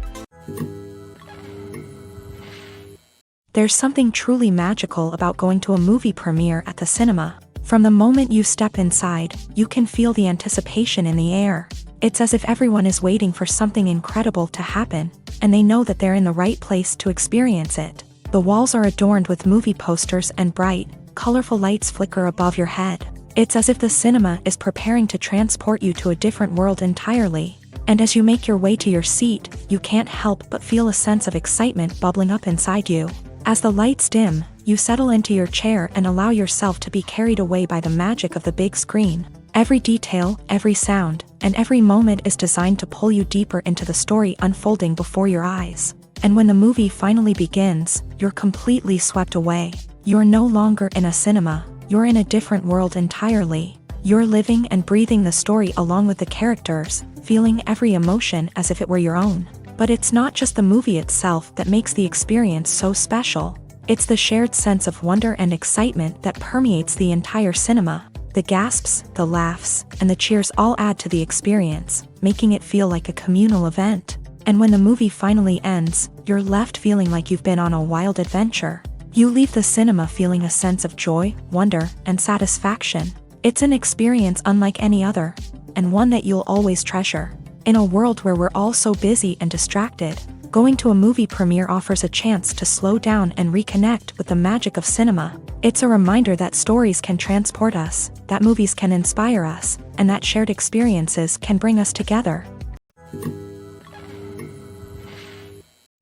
There's something truly magical about going to a movie premiere at the cinema. From the moment you step inside, you can feel the anticipation in the air. It's as if everyone is waiting for something incredible to happen, and they know that they're in the right place to experience it. The walls are adorned with movie posters and bright, colorful lights flicker above your head. It's as if the cinema is preparing to transport you to a different world entirely. And as you make your way to your seat, you can't help but feel a sense of excitement bubbling up inside you. As the lights dim, you settle into your chair and allow yourself to be carried away by the magic of the big screen. Every detail, every sound, and every moment is designed to pull you deeper into the story unfolding before your eyes. And when the movie finally begins, you're completely swept away. You're no longer in a cinema, you're in a different world entirely. You're living and breathing the story along with the characters, feeling every emotion as if it were your own. But it's not just the movie itself that makes the experience so special. It's the shared sense of wonder and excitement that permeates the entire cinema. The gasps, the laughs, and the cheers all add to the experience, making it feel like a communal event. And when the movie finally ends, you're left feeling like you've been on a wild adventure. You leave the cinema feeling a sense of joy, wonder, and satisfaction. It's an experience unlike any other, and one that you'll always treasure. In a world where we're all so busy and distracted, going to a movie premiere offers a chance to slow down and reconnect with the magic of cinema. It's a reminder that stories can transport us, that movies can inspire us, and that shared experiences can bring us together.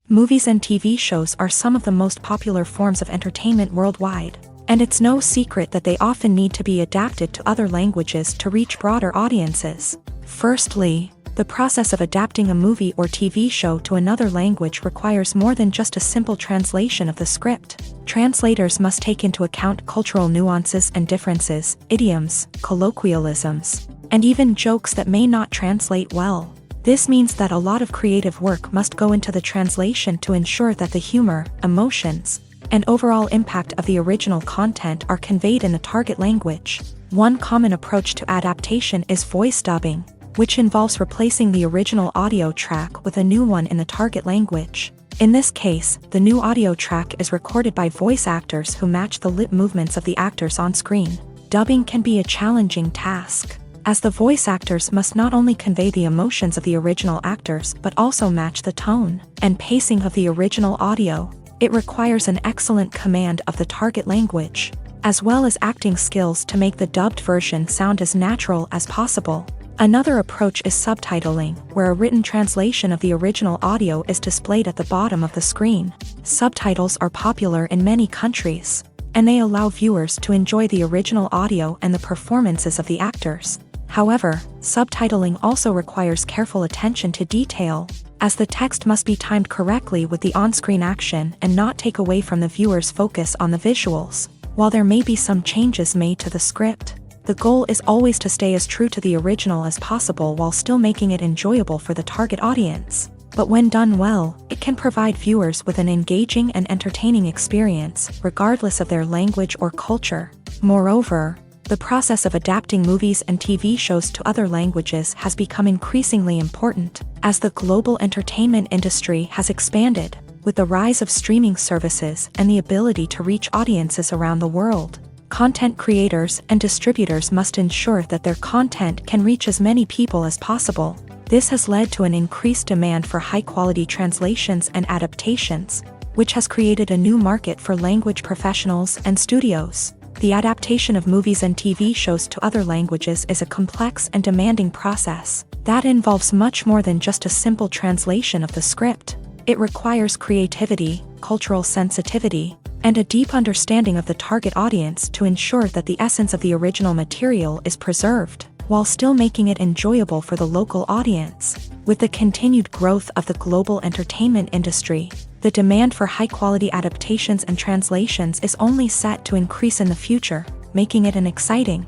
Movies and TV shows are some of the most popular forms of entertainment worldwide. And it's no secret that they often need to be adapted to other languages to reach broader audiences. Firstly, the process of adapting a movie or TV show to another language requires more than just a simple translation of the script. Translators must take into account cultural nuances and differences, idioms, colloquialisms, and even jokes that may not translate well. This means that a lot of creative work must go into the translation to ensure that the humor, emotions, and overall impact of the original content are conveyed in the target language. One common approach to adaptation is voice dubbing, which involves replacing the original audio track with a new one in the target language. In this case, the new audio track is recorded by voice actors who match the lip movements of the actors on screen. Dubbing can be a challenging task, as the voice actors must not only convey the emotions of the original actors but also match the tone and pacing of the original audio. It requires an excellent command of the target language, as well as acting skills to make the dubbed version sound as natural as possible. Another approach is subtitling, where a written translation of the original audio is displayed at the bottom of the screen. Subtitles are popular in many countries, and they allow viewers to enjoy the original audio and the performances of the actors. However, subtitling also requires careful attention to detail, as the text must be timed correctly with the on-screen action and not take away from the viewer's focus on the visuals. While there may be some changes made to the script, the goal is always to stay as true to the original as possible while still making it enjoyable for the target audience. But when done well, it can provide viewers with an engaging and entertaining experience, regardless of their language or culture. Moreover, the process of adapting movies and TV shows to other languages has become increasingly important, as the global entertainment industry has expanded, with the rise of streaming services and the ability to reach audiences around the world. Content creators and distributors must ensure that their content can reach as many people as possible. This has led to an increased demand for high-quality translations and adaptations, which has created a new market for language professionals and studios. The adaptation of movies and TV shows to other languages is a complex and demanding process that involves much more than just a simple translation of the script. It requires creativity, cultural sensitivity, and a deep understanding of the target audience to ensure that the essence of the original material is preserved, while still making it enjoyable for the local audience. With the continued growth of the global entertainment industry, the demand for high-quality adaptations and translations is only set to increase in the future, making it an exciting.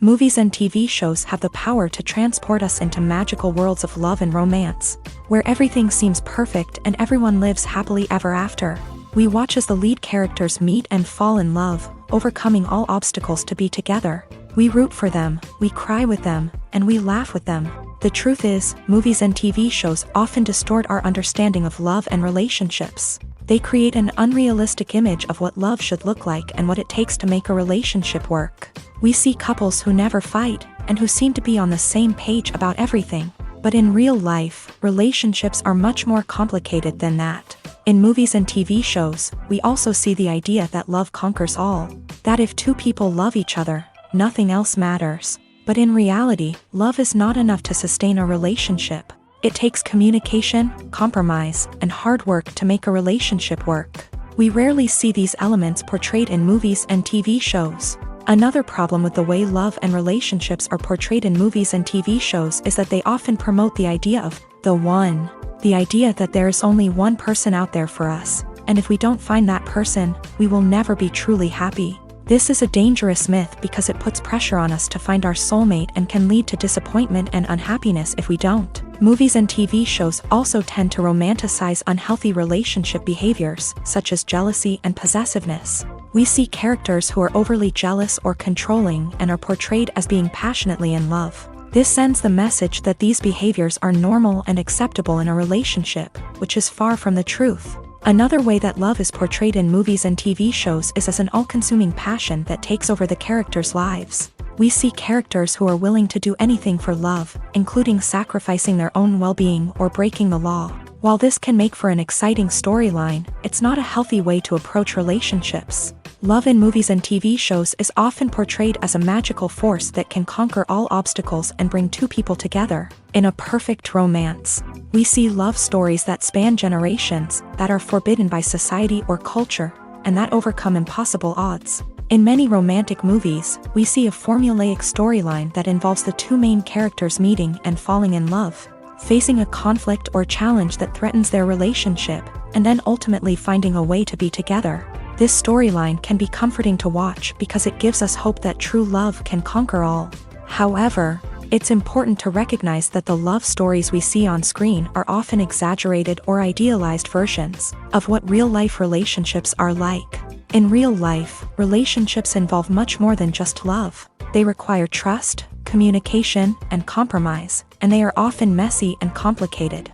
Movies and TV shows have the power to transport us into magical worlds of love and romance, where everything seems perfect and everyone lives happily ever after. We watch as the lead characters meet and fall in love, overcoming all obstacles to be together. We root for them, we cry with them, and we laugh with them. The truth is, movies and TV shows often distort our understanding of love and relationships. They create an unrealistic image of what love should look like and what it takes to make a relationship work. We see couples who never fight, and who seem to be on the same page about everything. But in real life, relationships are much more complicated than that. In movies and TV shows, we also see the idea that love conquers all. That if two people love each other, nothing else matters. But in reality, love is not enough to sustain a relationship. It takes communication, compromise, and hard work to make a relationship work. We rarely see these elements portrayed in movies and TV shows. Another problem with the way love and relationships are portrayed in movies and TV shows is that they often promote the idea of the one. The idea that there is only one person out there for us, and if we don't find that person, we will never be truly happy. This is a dangerous myth because it puts pressure on us to find our soulmate and can lead to disappointment and unhappiness if we don't. Movies and TV shows also tend to romanticize unhealthy relationship behaviors, such as jealousy and possessiveness. We see characters who are overly jealous or controlling and are portrayed as being passionately in love. This sends the message that these behaviors are normal and acceptable in a relationship, which is far from the truth. Another way that love is portrayed in movies and TV shows is as an all-consuming passion that takes over the characters' lives. We see characters who are willing to do anything for love, including sacrificing their own well-being or breaking the law. While this can make for an exciting storyline, it's not a healthy way to approach relationships. Love in movies and TV shows is often portrayed as a magical force that can conquer all obstacles and bring two people together. In a perfect romance, we see love stories that span generations, that are forbidden by society or culture, and that overcome impossible odds. In many romantic movies, we see a formulaic storyline that involves the two main characters meeting and falling in love, facing a conflict or challenge that threatens their relationship, and then ultimately finding a way to be together. This storyline can be comforting to watch because it gives us hope that true love can conquer all. However, it's important to recognize that the love stories we see on screen are often exaggerated or idealized versions of what real-life relationships are like. In real life, relationships involve much more than just love. They require trust, communication, and compromise, and they are often messy and complicated.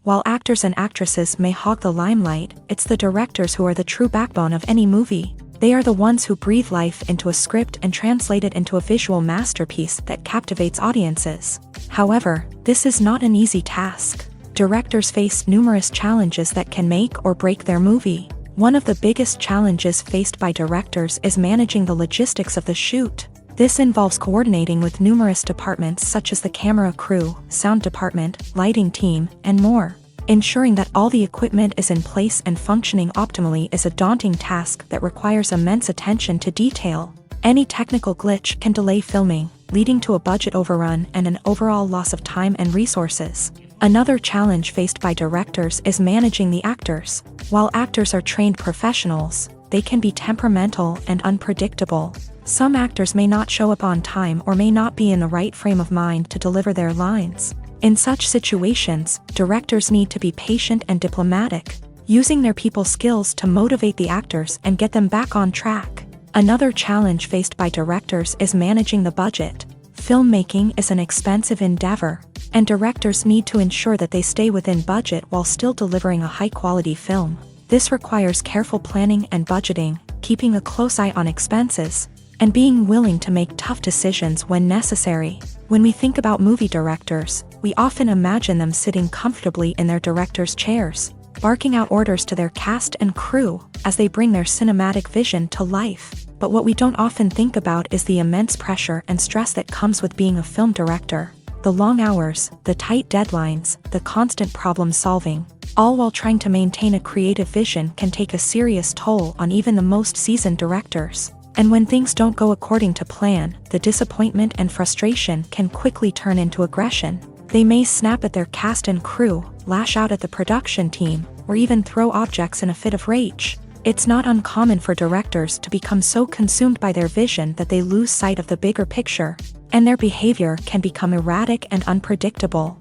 While actors and actresses may hog the limelight, it's the directors who are the true backbone of any movie. They are the ones who breathe life into a script and translate it into a visual masterpiece that captivates audiences. However, this is not an easy task. Directors face numerous challenges that can make or break their movie. One of the biggest challenges faced by directors is managing the logistics of the shoot. This involves coordinating with numerous departments such as the camera crew, sound department, lighting team, and more. Ensuring that all the equipment is in place and functioning optimally is a daunting task that requires immense attention to detail. Any technical glitch can delay filming, leading to a budget overrun and an overall loss of time and resources. Another challenge faced by directors is managing the actors. While actors are trained professionals, they can be temperamental and unpredictable. Some actors may not show up on time or may not be in the right frame of mind to deliver their lines. In such situations, directors need to be patient and diplomatic, using their people skills to motivate the actors and get them back on track. Another challenge faced by directors is managing the budget. Filmmaking is an expensive endeavor, and directors need to ensure that they stay within budget while still delivering a high-quality film. This requires careful planning and budgeting, keeping a close eye on expenses, and being willing to make tough decisions when necessary. When we think about movie directors, we often imagine them sitting comfortably in their director's chairs, barking out orders to their cast and crew as they bring their cinematic vision to life. But what we don't often think about is the immense pressure and stress that comes with being a film director. The long hours, the tight deadlines, the constant problem solving, all while trying to maintain a creative vision can take a serious toll on even the most seasoned directors. And when things don't go according to plan, the disappointment and frustration can quickly turn into aggression. They may snap at their cast and crew, lash out at the production team, or even throw objects in a fit of rage. It's not uncommon for directors to become so consumed by their vision that they lose sight of the bigger picture, and their behavior can become erratic and unpredictable.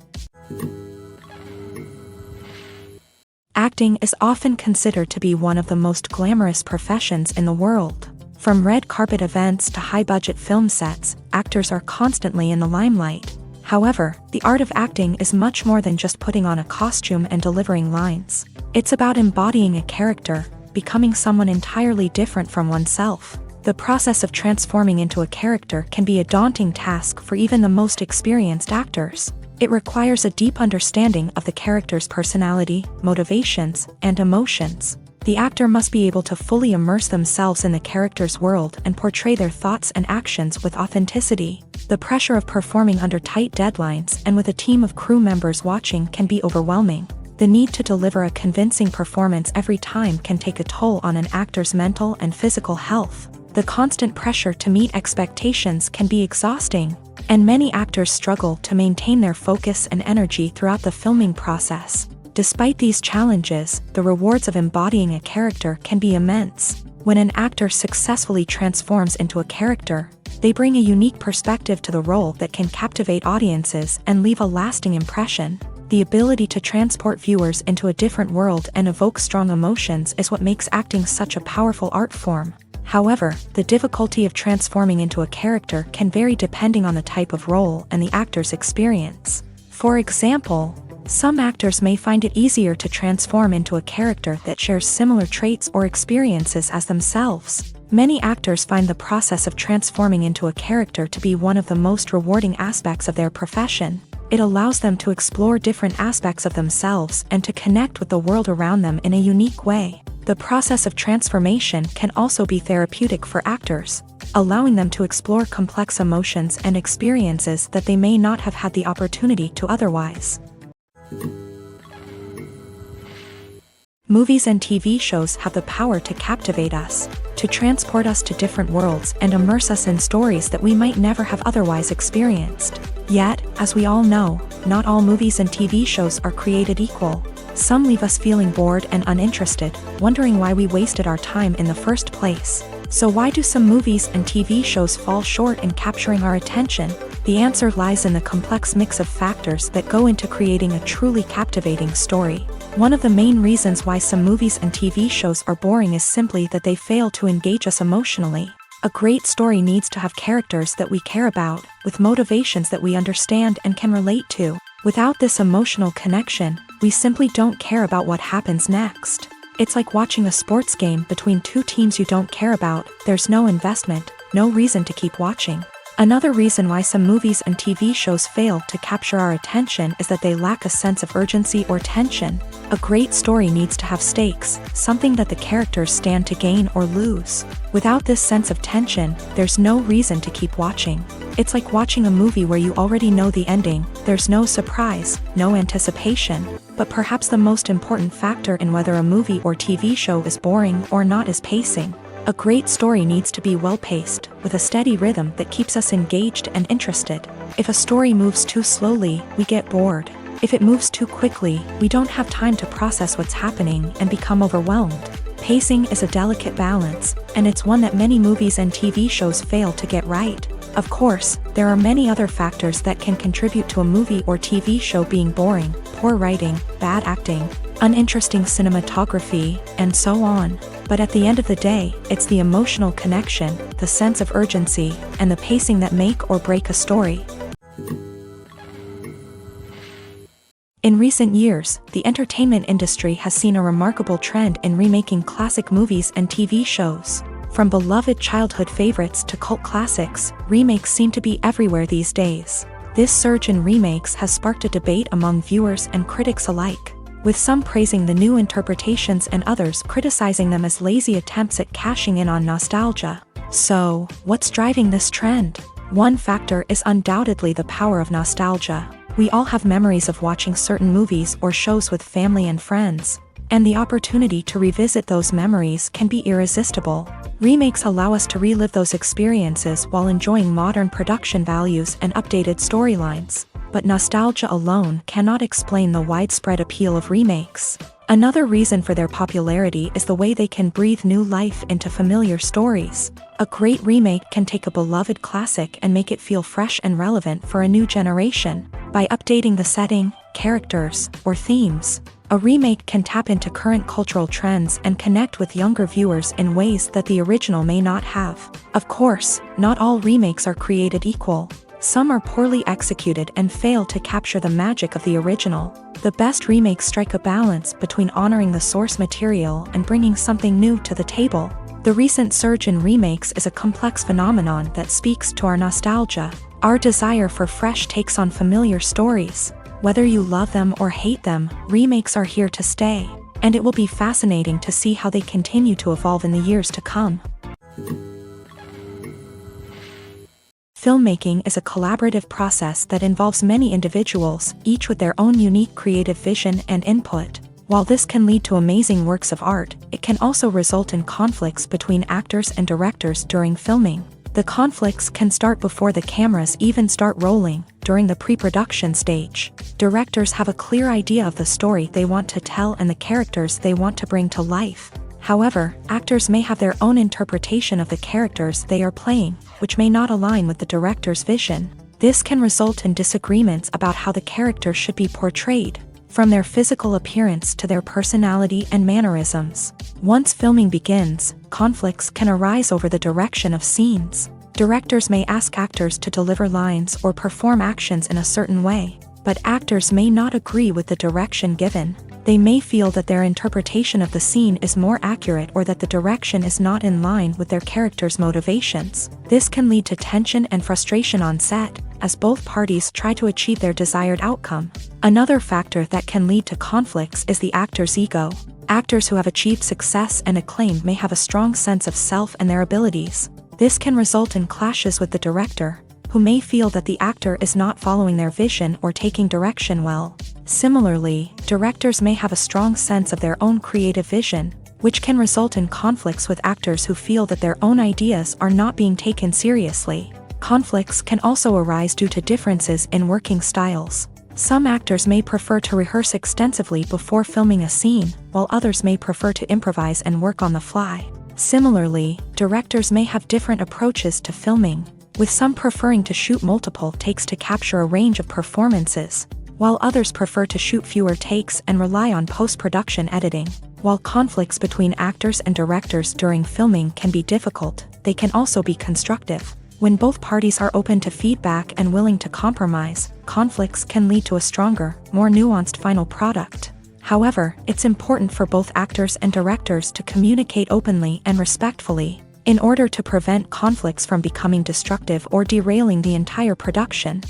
Acting is often considered to be one of the most glamorous professions in the world. From red carpet events to high-budget film sets, actors are constantly in the limelight. However, the art of acting is much more than just putting on a costume and delivering lines. It's about embodying a character, becoming someone entirely different from oneself. The process of transforming into a character can be a daunting task for even the most experienced actors. It requires a deep understanding of the character's personality, motivations, and emotions. The actor must be able to fully immerse themselves in the character's world and portray their thoughts and actions with authenticity. The pressure of performing under tight deadlines and with a team of crew members watching can be overwhelming. The need to deliver a convincing performance every time can take a toll on an actor's mental and physical health. The constant pressure to meet expectations can be exhausting, and many actors struggle to maintain their focus and energy throughout the filming process. Despite these challenges, the rewards of embodying a character can be immense. When an actor successfully transforms into a character, they bring a unique perspective to the role that can captivate audiences and leave a lasting impression. The ability to transport viewers into a different world and evoke strong emotions is what makes acting such a powerful art form. However, the difficulty of transforming into a character can vary depending on the type of role and the actor's experience. For example, some actors may find it easier to transform into a character that shares similar traits or experiences as themselves. Many actors find the process of transforming into a character to be one of the most rewarding aspects of their profession. It allows them to explore different aspects of themselves and to connect with the world around them in a unique way. The process of transformation can also be therapeutic for actors, allowing them to explore complex emotions and experiences that they may not have had the opportunity to otherwise. Movies and TV shows have the power to captivate us, to transport us to different worlds and immerse us in stories that we might never have otherwise experienced. Yet, as we all know, not all movies and TV shows are created equal. Some leave us feeling bored and uninterested, wondering why we wasted our time in the first place. So why do some movies and TV shows fall short in capturing our attention? The answer lies in the complex mix of factors that go into creating a truly captivating story. One of the main reasons why some movies and TV shows are boring is simply that they fail to engage us emotionally. A great story needs to have characters that we care about, with motivations that we understand and can relate to. Without this emotional connection, we simply don't care about what happens next. It's like watching a sports game between two teams you don't care about. There's no investment, no reason to keep watching. Another reason why some movies and TV shows fail to capture our attention is that they lack a sense of urgency or tension. A great story needs to have stakes, something that the characters stand to gain or lose. Without this sense of tension, there's no reason to keep watching. It's like watching a movie where you already know the ending. There's no surprise, no anticipation. But perhaps the most important factor in whether a movie or TV show is boring or not is pacing. A great story needs to be well-paced, with a steady rhythm that keeps us engaged and interested. If a story moves too slowly, we get bored. If it moves too quickly, we don't have time to process what's happening and become overwhelmed. Pacing is a delicate balance, and it's one that many movies and TV shows fail to get right. Of course, there are many other factors that can contribute to a movie or TV show being boring: poor writing, bad acting, uninteresting cinematography, and so on. But at the end of the day, it's the emotional connection, the sense of urgency, and the pacing that make or break a story. In recent years, the entertainment industry has seen a remarkable trend in remaking classic movies and TV shows. From beloved childhood favorites to cult classics, remakes seem to be everywhere these days. This surge in remakes has sparked a debate among viewers and critics alike, with some praising the new interpretations and others criticizing them as lazy attempts at cashing in on nostalgia. So, what's driving this trend? One factor is undoubtedly the power of nostalgia. We all have memories of watching certain movies or shows with family and friends, and the opportunity to revisit those memories can be irresistible. Remakes allow us to relive those experiences while enjoying modern production values and updated storylines. But nostalgia alone cannot explain the widespread appeal of remakes. Another reason for their popularity is the way they can breathe new life into familiar stories. A great remake can take a beloved classic and make it feel fresh and relevant for a new generation. By updating the setting, characters, or themes, a remake can tap into current cultural trends and connect with younger viewers in ways that the original may not have. Of course, not all remakes are created equal. Some are poorly executed and fail to capture the magic of the original. The best remakes strike a balance between honoring the source material and bringing something new to the table. The recent surge in remakes is a complex phenomenon that speaks to our nostalgia, our desire for fresh takes on familiar stories. Whether you love them or hate them, remakes are here to stay, and it will be fascinating to see how they continue to evolve in the years to come. Filmmaking is a collaborative process that involves many individuals, each with their own unique creative vision and input. While this can lead to amazing works of art, it can also result in conflicts between actors and directors during filming. The conflicts can start before the cameras even start rolling, during the pre-production stage. Directors have a clear idea of the story they want to tell and the characters they want to bring to life. However, actors may have their own interpretation of the characters they are playing, which may not align with the director's vision. This can result in disagreements about how the characters should be portrayed, from their physical appearance to their personality and mannerisms. Once filming begins, conflicts can arise over the direction of scenes. Directors may ask actors to deliver lines or perform actions in a certain way, but actors may not agree with the direction given. They may feel that their interpretation of the scene is more accurate or that the direction is not in line with their character's motivations. This can lead to tension and frustration on set, as both parties try to achieve their desired outcome. Another factor that can lead to conflicts is the actor's ego. Actors who have achieved success and acclaim may have a strong sense of self and their abilities. This can result in clashes with the director, who may feel that the actor is not following their vision or taking direction well. Similarly, directors may have a strong sense of their own creative vision, which can result in conflicts with actors who feel that their own ideas are not being taken seriously. Conflicts can also arise due to differences in working styles. Some actors may prefer to rehearse extensively before filming a scene, while others may prefer to improvise and work on the fly. Similarly, directors may have different approaches to filming, with some preferring to shoot multiple takes to capture a range of performances, while others prefer to shoot fewer takes and rely on post-production editing. While conflicts between actors and directors during filming can be difficult, they can also be constructive. When both parties are open to feedback and willing to compromise, conflicts can lead to a stronger, more nuanced final product. However, it's important for both actors and directors to communicate openly and respectfully, in order to prevent conflicts from becoming destructive or derailing the entire production.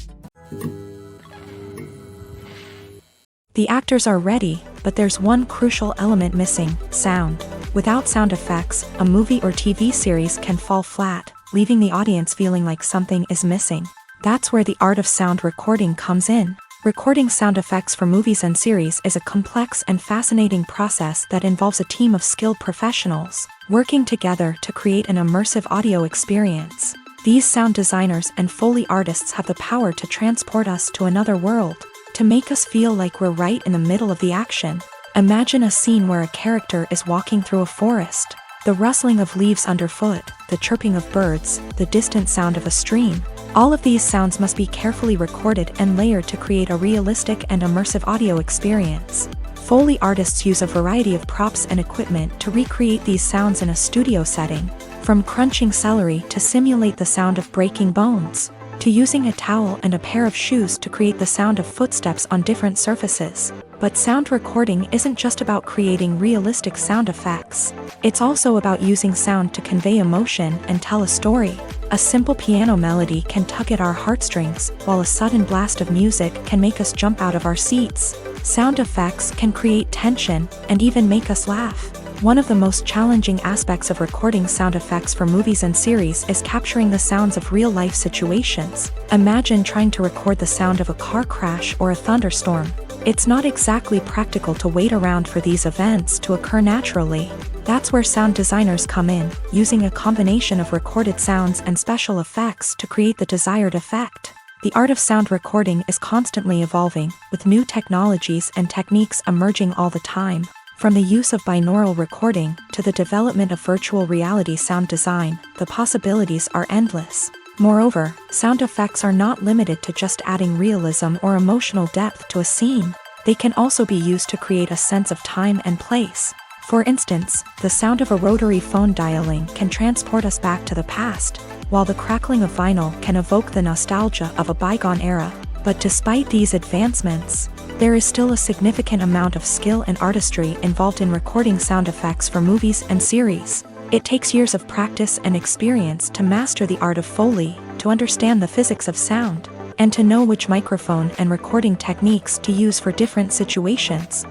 The actors are ready, but there's one crucial element missing: sound. Without sound effects, a movie or TV series can fall flat, leaving the audience feeling like something is missing. That's where the art of sound recording comes in. Recording sound effects for movies and series is a complex and fascinating process that involves a team of skilled professionals working together to create an immersive audio experience. These sound designers and Foley artists have the power to transport us to another world, to make us feel like we're right in the middle of the action. Imagine a scene where a character is walking through a forest. The rustling of leaves underfoot, the chirping of birds, the distant sound of a stream. All of these sounds must be carefully recorded and layered to create a realistic and immersive audio experience. Foley artists use a variety of props and equipment to recreate these sounds in a studio setting, from crunching celery to simulate the sound of breaking bones. to using a towel and a pair of shoes to create the sound of footsteps on different surfaces. But sound recording isn't just about creating realistic sound effects. It's also about using sound to convey emotion and tell a story. A simple piano melody can tug at our heartstrings, while a sudden blast of music can make us jump out of our seats. Sound effects can create tension and even make us laugh. One of the most challenging aspects of recording sound effects for movies and series is capturing the sounds of real-life situations. Imagine trying to record the sound of a car crash or a thunderstorm. It's not exactly practical to wait around for these events to occur naturally. That's where sound designers come in, using a combination of recorded sounds and special effects to create the desired effect. The art of sound recording is constantly evolving, with new technologies and techniques emerging all the time. From the use of binaural recording to the development of virtual reality sound design, the possibilities are endless. Moreover, sound effects are not limited to just adding realism or emotional depth to a scene. They can also be used to create a sense of time and place. For instance, the sound of a rotary phone dialing can transport us back to the past, while the crackling of vinyl can evoke the nostalgia of a bygone era. But despite these advancements, there is still a significant amount of skill and artistry involved in recording sound effects for movies and series. It takes years of practice and experience to master the art of Foley, to understand the physics of sound, and to know which microphone and recording techniques to use for different situations.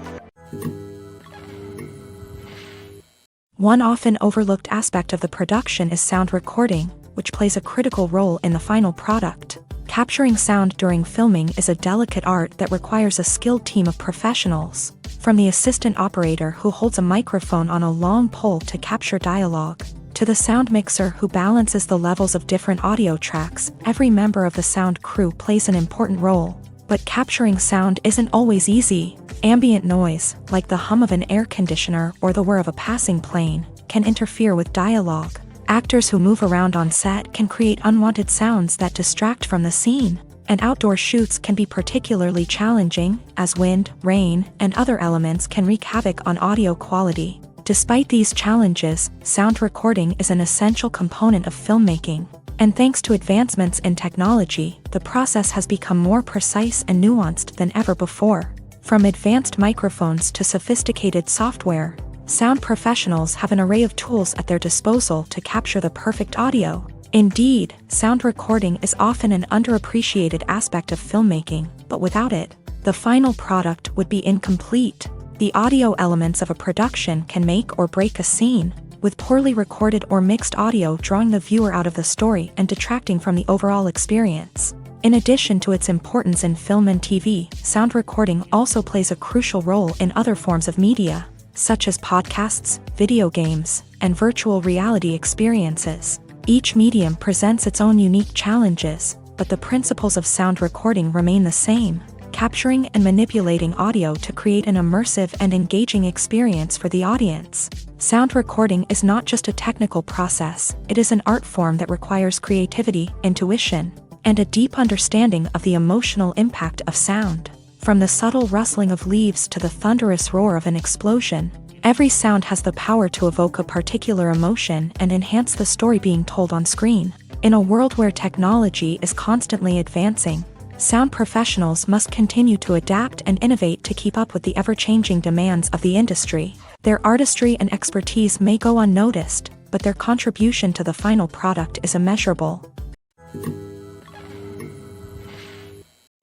One often overlooked aspect of the production is sound recording, which plays a critical role in the final product. Capturing sound during filming is a delicate art that requires a skilled team of professionals. From the assistant operator who holds a microphone on a long pole to capture dialogue, to the sound mixer who balances the levels of different audio tracks, every member of the sound crew plays an important role. But capturing sound isn't always easy. Ambient noise, like the hum of an air conditioner or the whir of a passing plane, can interfere with dialogue. Actors who move around on set can create unwanted sounds that distract from the scene. And outdoor shoots can be particularly challenging, as wind, rain, and other elements can wreak havoc on audio quality. Despite these challenges, sound recording is an essential component of filmmaking. And thanks to advancements in technology, the process has become more precise and nuanced than ever before. From advanced microphones to sophisticated software, sound professionals have an array of tools at their disposal to capture the perfect audio. Indeed, sound recording is often an underappreciated aspect of filmmaking, but without it, the final product would be incomplete. The audio elements of a production can make or break a scene, with poorly recorded or mixed audio drawing the viewer out of the story and detracting from the overall experience. In addition to its importance in film and TV, sound recording also plays a crucial role in other forms of media, such as podcasts, video games, and virtual reality experiences. Each medium presents its own unique challenges, but the principles of sound recording remain the same, capturing and manipulating audio to create an immersive and engaging experience for the audience. Sound recording is not just a technical process, it is an art form that requires creativity, intuition, and a deep understanding of the emotional impact of sound. From the subtle rustling of leaves to the thunderous roar of an explosion, every sound has the power to evoke a particular emotion and enhance the story being told on screen. In a world where technology is constantly advancing, sound professionals must continue to adapt and innovate to keep up with the ever-changing demands of the industry. Their artistry and expertise may go unnoticed, but their contribution to the final product is immeasurable.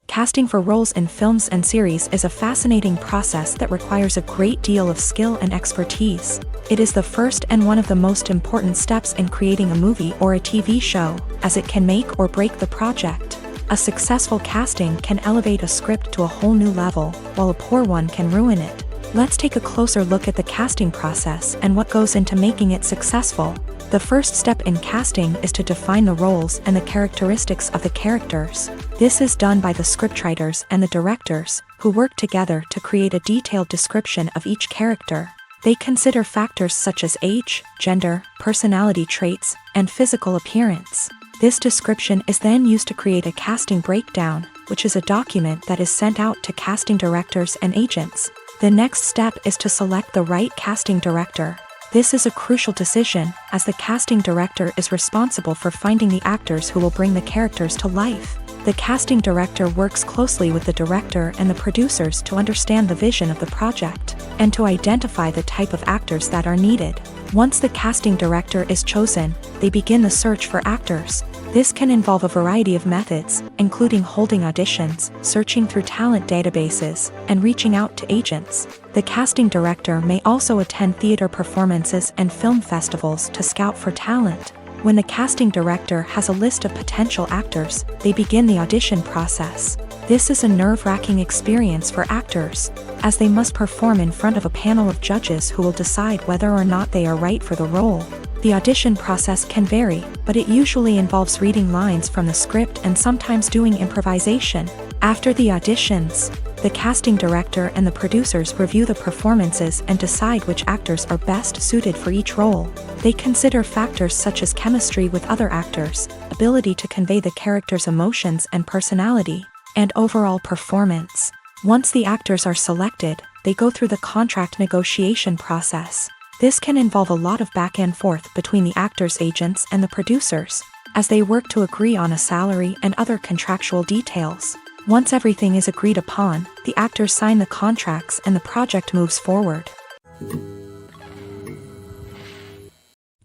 Casting for roles in films and series is a fascinating process that requires a great deal of skill and expertise. It is the first and one of the most important steps in creating a movie or a TV show, as it can make or break the project. A successful casting can elevate a script to a whole new level, while a poor one can ruin it. Let's take a closer look at the casting process and what goes into making it successful. The first step in casting is to define the roles and the characteristics of the characters. This is done by the scriptwriters and the directors, who work together to create a detailed description of each character. They consider factors such as age, gender, personality traits, and physical appearance. This description is then used to create a casting breakdown, which is a document that is sent out to casting directors and agents. The next step is to select the right casting director. This is a crucial decision, as the casting director is responsible for finding the actors who will bring the characters to life. The casting director works closely with the director and the producers to understand the vision of the project, and to identify the type of actors that are needed. Once the casting director is chosen, they begin the search for actors. This can involve a variety of methods, including holding auditions, searching through talent databases, and reaching out to agents. The casting director may also attend theater performances and film festivals to scout for talent. When the casting director has a list of potential actors, they begin the audition process. This is a nerve-wracking experience for actors, as they must perform in front of a panel of judges who will decide whether or not they are right for the role. The audition process can vary, but it usually involves reading lines from the script and sometimes doing improvisation. After the auditions, the casting director and the producers review the performances and decide which actors are best suited for each role. They consider factors such as chemistry with other actors, ability to convey the character's emotions and personality, and overall performance. Once the actors are selected, they go through the contract negotiation process. This can involve a lot of back and forth between the actors' agents and the producers, as they work to agree on a salary and other contractual details. Once everything is agreed upon, the actors sign the contracts and the project moves forward.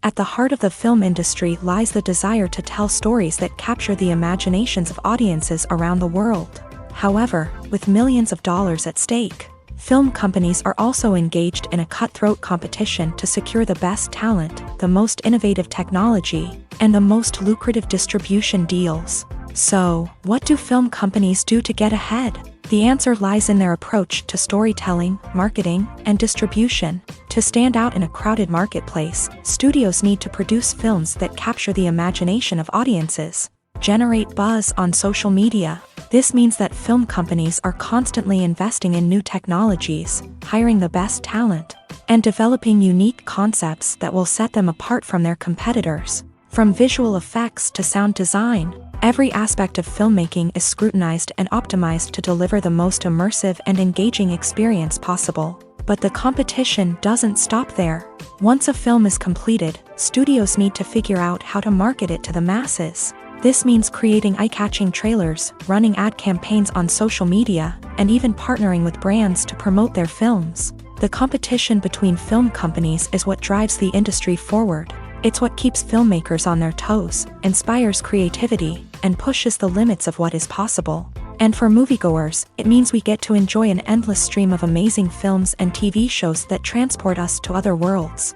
At the heart of the film industry lies the desire to tell stories that capture the imaginations of audiences around the world. However, with millions of dollars at stake, film companies are also engaged in a cutthroat competition to secure the best talent, the most innovative technology, and the most lucrative distribution deals. So, what do film companies do to get ahead? The answer lies in their approach to storytelling, marketing, and distribution. To stand out in a crowded marketplace, studios need to produce films that capture the imagination of audiences, generate buzz on social media. This means that film companies are constantly investing in new technologies, hiring the best talent, and developing unique concepts that will set them apart from their competitors. From visual effects to sound design, every aspect of filmmaking is scrutinized and optimized to deliver the most immersive and engaging experience possible. But the competition doesn't stop there. Once a film is completed, studios need to figure out how to market it to the masses. This means creating eye-catching trailers, running ad campaigns on social media, and even partnering with brands to promote their films. The competition between film companies is what drives the industry forward. It's what keeps filmmakers on their toes, inspires creativity, and pushes the limits of what is possible. And for moviegoers, it means we get to enjoy an endless stream of amazing films and TV shows that transport us to other worlds.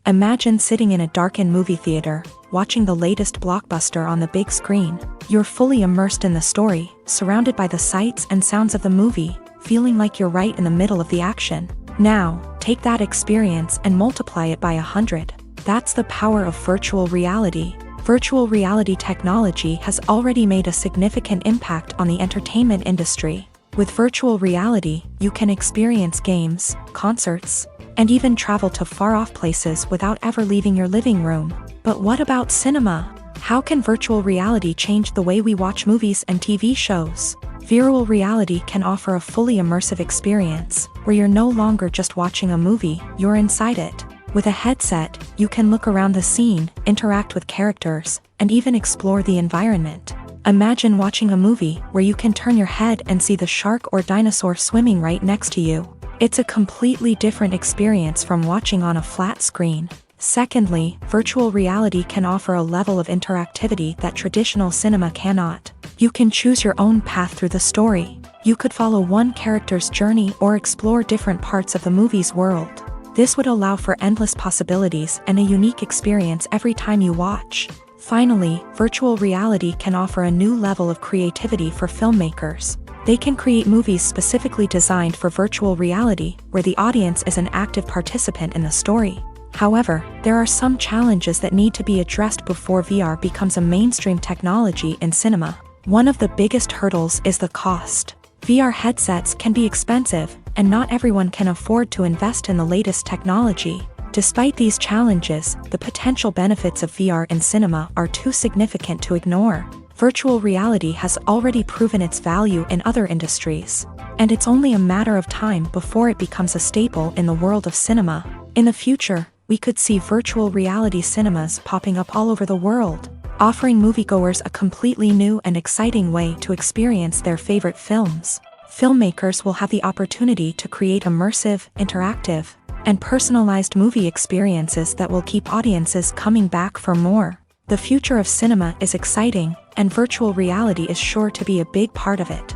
Imagine sitting in a darkened movie theater, watching the latest blockbuster on the big screen. You're fully immersed in the story, surrounded by the sights and sounds of the movie, feeling like you're right in the middle of the action. Now, take that experience and multiply it by 100. That's the power of virtual reality. Virtual reality technology has already made a significant impact on the entertainment industry. With virtual reality, you can experience games, concerts, and even travel to far-off places without ever leaving your living room. But what about cinema? How can virtual reality change the way we watch movies and TV shows? Virtual reality can offer a fully immersive experience, where you're no longer just watching a movie, you're inside it. With a headset, you can look around the scene, interact with characters, and even explore the environment. Imagine watching a movie where you can turn your head and see the shark or dinosaur swimming right next to you. It's a completely different experience from watching on a flat screen. Secondly, virtual reality can offer a level of interactivity that traditional cinema cannot. You can choose your own path through the story. You could follow one character's journey or explore different parts of the movie's world. This would allow for endless possibilities and a unique experience every time you watch. Finally, virtual reality can offer a new level of creativity for filmmakers. They can create movies specifically designed for virtual reality, where the audience is an active participant in the story. However, there are some challenges that need to be addressed before VR becomes a mainstream technology in cinema. One of the biggest hurdles is the cost. VR headsets can be expensive, and not everyone can afford to invest in the latest technology. Despite these challenges, the potential benefits of VR in cinema are too significant to ignore. Virtual reality has already proven its value in other industries. and it's only a matter of time before it becomes a staple in the world of cinema. In the future, we could see virtual reality cinemas popping up all over the world, offering moviegoers a completely new and exciting way to experience their favorite films. Filmmakers will have the opportunity to create immersive, interactive, and personalized movie experiences that will keep audiences coming back for more. The future of cinema is exciting, and virtual reality is sure to be a big part of it.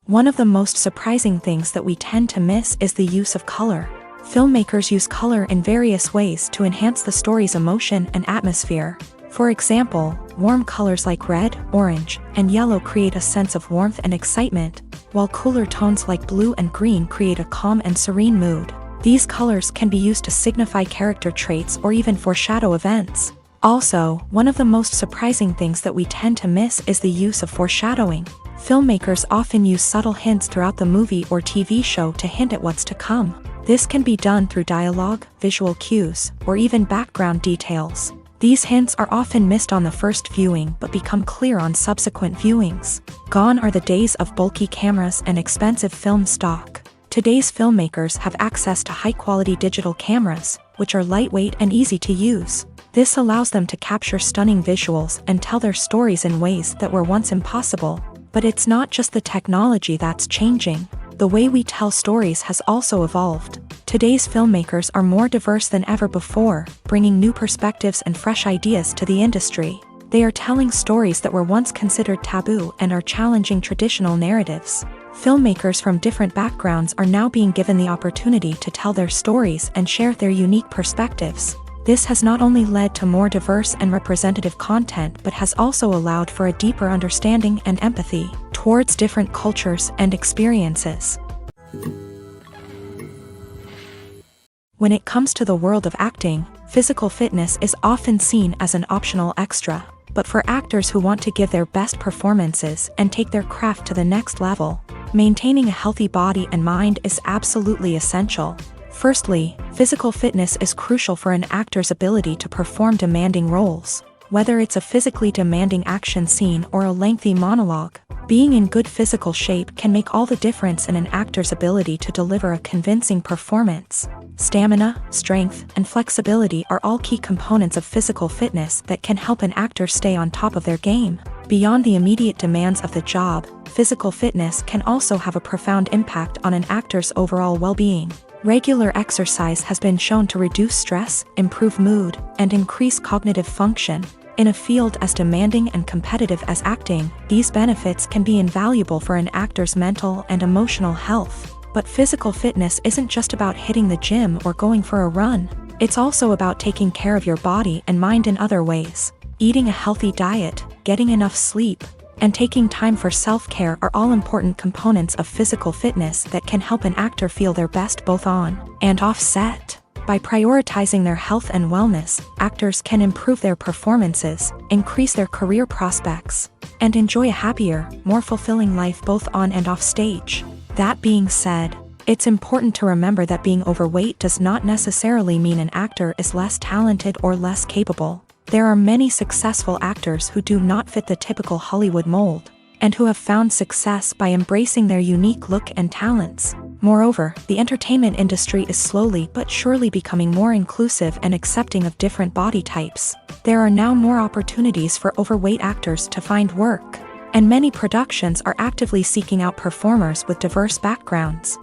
One of the most surprising things that we tend to miss is the use of color. Filmmakers use color in various ways to enhance the story's emotion and atmosphere. For example, warm colors like red, orange, and yellow create a sense of warmth and excitement, while cooler tones like blue and green create a calm and serene mood. These colors can be used to signify character traits or even foreshadow events. Also, one of the most surprising things that we tend to miss is the use of foreshadowing. Filmmakers often use subtle hints throughout the movie or TV show to hint at what's to come. This can be done through dialogue, visual cues, or even background details. These hints are often missed on the first viewing but become clear on subsequent viewings. Gone are the days of bulky cameras and expensive film stock. Today's filmmakers have access to high-quality digital cameras, which are lightweight and easy to use. This allows them to capture stunning visuals and tell their stories in ways that were once impossible. But it's not just the technology that's changing. The way we tell stories has also evolved. Today's filmmakers are more diverse than ever before, bringing new perspectives and fresh ideas to the industry. They are telling stories that were once considered taboo and are challenging traditional narratives. Filmmakers from different backgrounds are now being given the opportunity to tell their stories and share their unique perspectives. This has not only led to more diverse and representative content but has also allowed for a deeper understanding and empathy towards different cultures and experiences. When it comes to the world of acting, physical fitness is often seen as an optional extra. But for actors who want to give their best performances and take their craft to the next level, maintaining a healthy body and mind is absolutely essential. Firstly, physical fitness is crucial for an actor's ability to perform demanding roles. Whether it's a physically demanding action scene or a lengthy monologue, being in good physical shape can make all the difference in an actor's ability to deliver a convincing performance. Stamina, strength, and flexibility are all key components of physical fitness that can help an actor stay on top of their game. Beyond the immediate demands of the job, physical fitness can also have a profound impact on an actor's overall well-being. Regular exercise has been shown to reduce stress, improve mood, and increase cognitive function. In a field as demanding and competitive as acting, these benefits can be invaluable for an actor's mental and emotional health. But physical fitness isn't just about hitting the gym or going for a run. It's also about taking care of your body and mind in other ways. Eating a healthy diet, getting enough sleep, and taking time for self-care are all important components of physical fitness that can help an actor feel their best both on and off set. By prioritizing their health and wellness, actors can improve their performances, increase their career prospects, and enjoy a happier, more fulfilling life both on and off stage. That being said, it's important to remember that being overweight does not necessarily mean an actor is less talented or less capable. There are many successful actors who do not fit the typical Hollywood mold, and who have found success by embracing their unique look and talents. Moreover, the entertainment industry is slowly but surely becoming more inclusive and accepting of different body types. There are now more opportunities for overweight actors to find work, and many productions are actively seeking out performers with diverse backgrounds.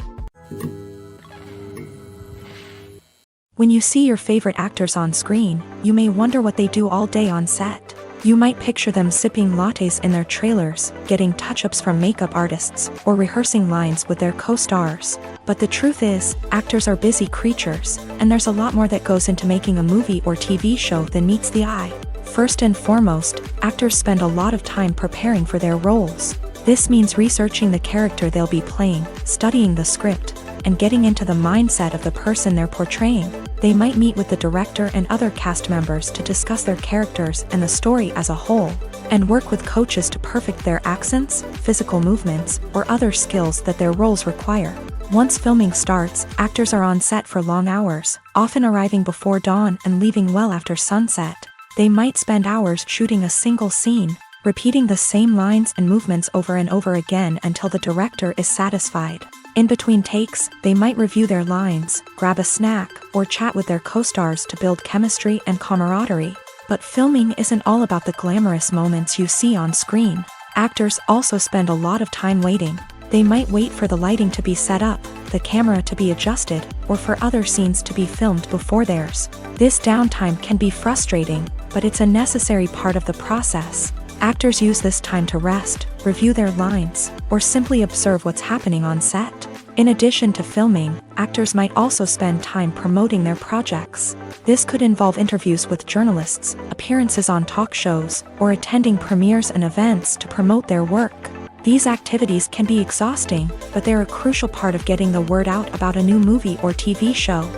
When you see your favorite actors on screen, you may wonder what they do all day on set. You might picture them sipping lattes in their trailers, getting touch-ups from makeup artists, or rehearsing lines with their co-stars. But the truth is, actors are busy creatures, and there's a lot more that goes into making a movie or TV show than meets the eye. First and foremost, actors spend a lot of time preparing for their roles. This means researching the character they'll be playing, studying the script, and getting into the mindset of the person they're portraying. They might meet with the director and other cast members to discuss their characters and the story as a whole, and work with coaches to perfect their accents, physical movements, or other skills that their roles require. Once filming starts, actors are on set for long hours, often arriving before dawn and leaving well after sunset. They might spend hours shooting a single scene, repeating the same lines and movements over and over again until the director is satisfied. In between takes, they might review their lines, grab a snack, or chat with their co-stars to build chemistry and camaraderie. But filming isn't all about the glamorous moments you see on screen. Actors also spend a lot of time waiting. They might wait for the lighting to be set up, the camera to be adjusted, or for other scenes to be filmed before theirs. This downtime can be frustrating, but it's a necessary part of the process. Actors use this time to rest, review their lines, or simply observe what's happening on set. In addition to filming, actors might also spend time promoting their projects. This could involve interviews with journalists, appearances on talk shows, or attending premieres and events to promote their work. These activities can be exhausting, but they're a crucial part of getting the word out about a new movie or TV show.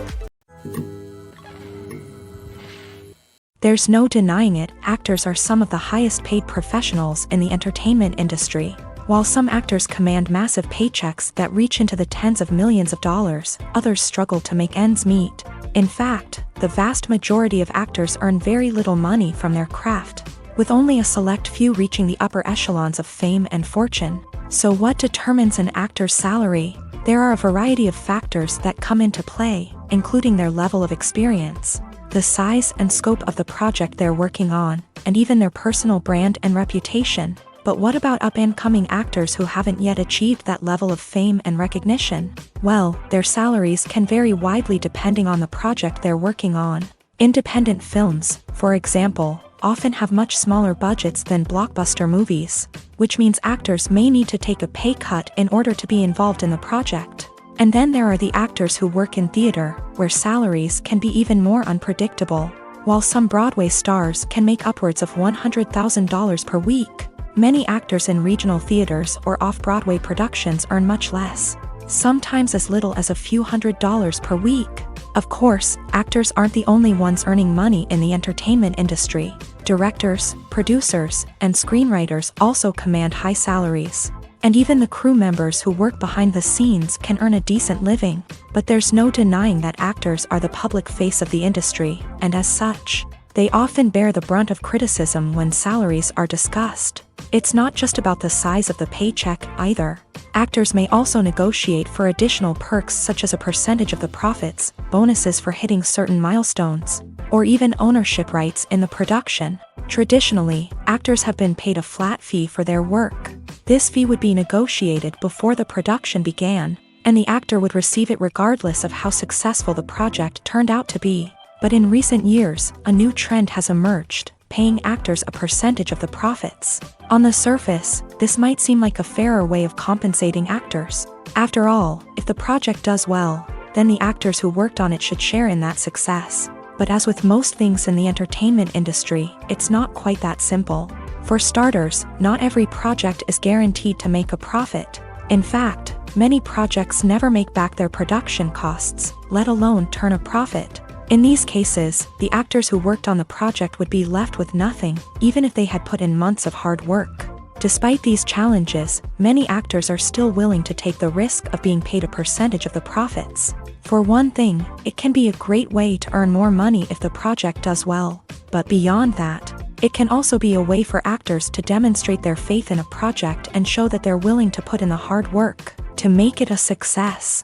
There's no denying it, actors are some of the highest paid professionals in the entertainment industry. While some actors command massive paychecks that reach into the tens of millions of dollars, others struggle to make ends meet. In fact, the vast majority of actors earn very little money from their craft, with only a select few reaching the upper echelons of fame and fortune. So what determines an actor's salary? There are a variety of factors that come into play, including their level of experience, the size and scope of the project they're working on, and even their personal brand and reputation. But what about up-and-coming actors who haven't yet achieved that level of fame and recognition? Well, their salaries can vary widely depending on the project they're working on. Independent films, for example, often have much smaller budgets than blockbuster movies, which means actors may need to take a pay cut in order to be involved in the project. And then there are the actors who work in theater, where salaries can be even more unpredictable. While some Broadway stars can make upwards of $100,000 per week, many actors in regional theaters or off-Broadway productions earn much less, sometimes as little as a few $100s per week. Of course, actors aren't the only ones earning money in the entertainment industry. Directors, producers, and screenwriters also command high salaries. And even the crew members who work behind the scenes can earn a decent living. But there's no denying that actors are the public face of the industry, and as such, they often bear the brunt of criticism when salaries are discussed. It's not just about the size of the paycheck either. Actors may also negotiate for additional perks such as a percentage of the profits, bonuses for hitting certain milestones, or even ownership rights in the production. Traditionally, actors have been paid a flat fee for their work. This fee would be negotiated before the production began, and the actor would receive it regardless of how successful the project turned out to be. But in recent years, a new trend has emerged, paying actors a percentage of the profits. On the surface, this might seem like a fairer way of compensating actors. After all, if the project does well, then the actors who worked on it should share in that success. But as with most things in the entertainment industry, it's not quite that simple. For starters, not every project is guaranteed to make a profit. In fact, many projects never make back their production costs, let alone turn a profit. In these cases, the actors who worked on the project would be left with nothing, even if they had put in months of hard work. Despite these challenges, many actors are still willing to take the risk of being paid a percentage of the profits. For one thing, it can be a great way to earn more money if the project does well. But beyond that, it can also be a way for actors to demonstrate their faith in a project and show that they're willing to put in the hard work to make it a success.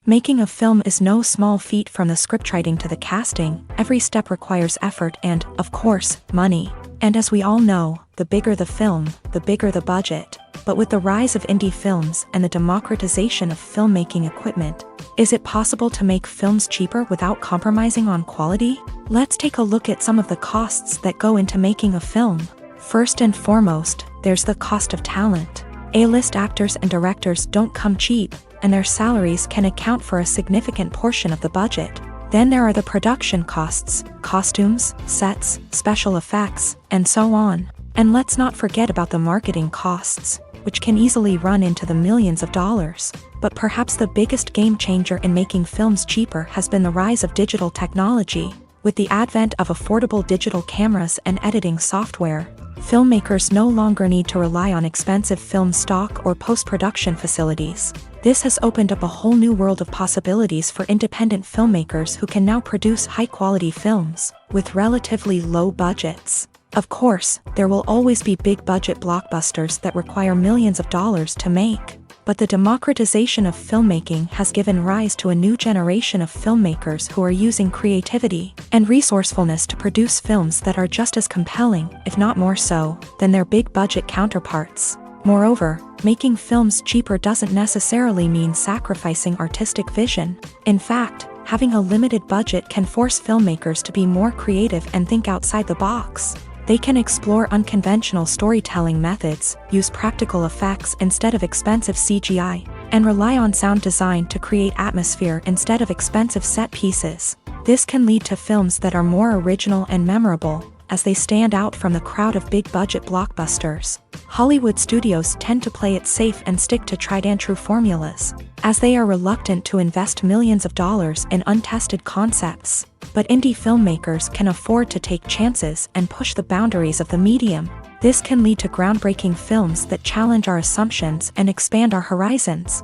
Making a film is no small feat. From the scriptwriting to the casting, every step requires effort and, of course, money. And as we all know, the bigger the film, the bigger the budget. But with the rise of indie films and the democratization of filmmaking equipment, is it possible to make films cheaper without compromising on quality? Let's take a look at some of the costs that go into making a film. First and foremost, there's the cost of talent. A-list actors and directors don't come cheap, and their salaries can account for a significant portion of the budget. Then there are the production costs, costumes, sets, special effects, and so on. And let's not forget about the marketing costs, which can easily run into the millions of dollars. But perhaps the biggest game changer in making films cheaper has been the rise of digital technology. With the advent of affordable digital cameras and editing software, Filmmakers no longer need to rely on expensive film stock or post-production facilities. This has opened up a whole new world of possibilities for independent filmmakers who can now produce high-quality films with relatively low budgets. Of course, there will always be big-budget blockbusters that require millions of dollars to make. But the democratization of filmmaking has given rise to a new generation of filmmakers who are using creativity and resourcefulness to produce films that are just as compelling, if not more so, than their big-budget counterparts. Moreover, making films cheaper doesn't necessarily mean sacrificing artistic vision. In fact, having a limited budget can force filmmakers to be more creative and think outside the box. They can explore unconventional storytelling methods, use practical effects instead of expensive CGI, and rely on sound design to create atmosphere instead of expensive set pieces. This can lead to films that are more original and memorable, as they stand out from the crowd of big-budget blockbusters. Hollywood studios tend to play it safe and stick to tried-and-true formulas, as they are reluctant to invest millions of dollars in untested concepts. But indie filmmakers can afford to take chances and push the boundaries of the medium. This can lead to groundbreaking films that challenge our assumptions and expand our horizons.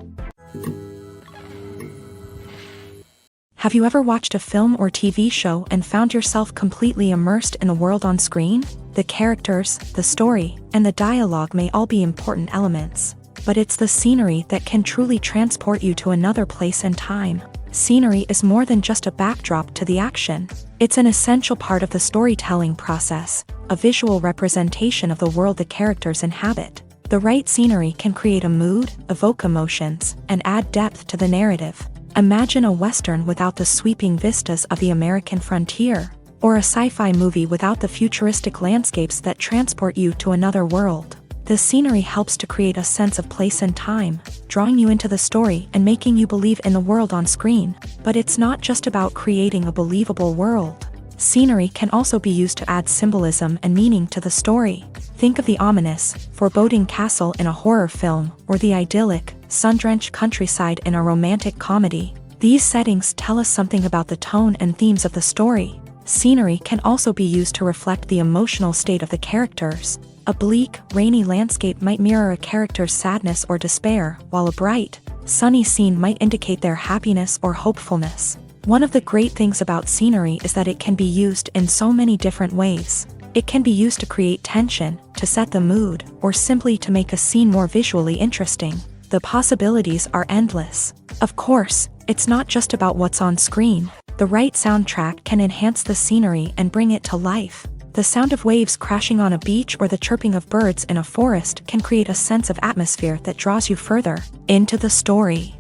Have you ever watched a film or TV show and found yourself completely immersed in the world on screen? The characters, the story, and the dialogue may all be important elements, but it's the scenery that can truly transport you to another place and time. Scenery is more than just a backdrop to the action. It's an essential part of the storytelling process, a visual representation of the world the characters inhabit. The right scenery can create a mood, evoke emotions, and add depth to the narrative. Imagine a Western without the sweeping vistas of the American frontier, or a sci-fi movie without the futuristic landscapes that transport you to another world. The scenery helps to create a sense of place and time, drawing you into the story and making you believe in the world on screen. But it's not just about creating a believable world. Scenery can also be used to add symbolism and meaning to the story. Think of the ominous, foreboding castle in a horror film, or the idyllic, sun-drenched countryside in a romantic comedy. These settings tell us something about the tone and themes of the story. Scenery can also be used to reflect the emotional state of the characters. A bleak, rainy landscape might mirror a character's sadness or despair, while a bright, sunny scene might indicate their happiness or hopefulness. One of the great things about scenery is that it can be used in so many different ways. It can be used to create tension, to set the mood, or simply to make a scene more visually interesting. The possibilities are endless. Of course, it's not just about what's on screen. The right soundtrack can enhance the scenery and bring it to life. The sound of waves crashing on a beach or the chirping of birds in a forest can create a sense of atmosphere that draws you further into the story.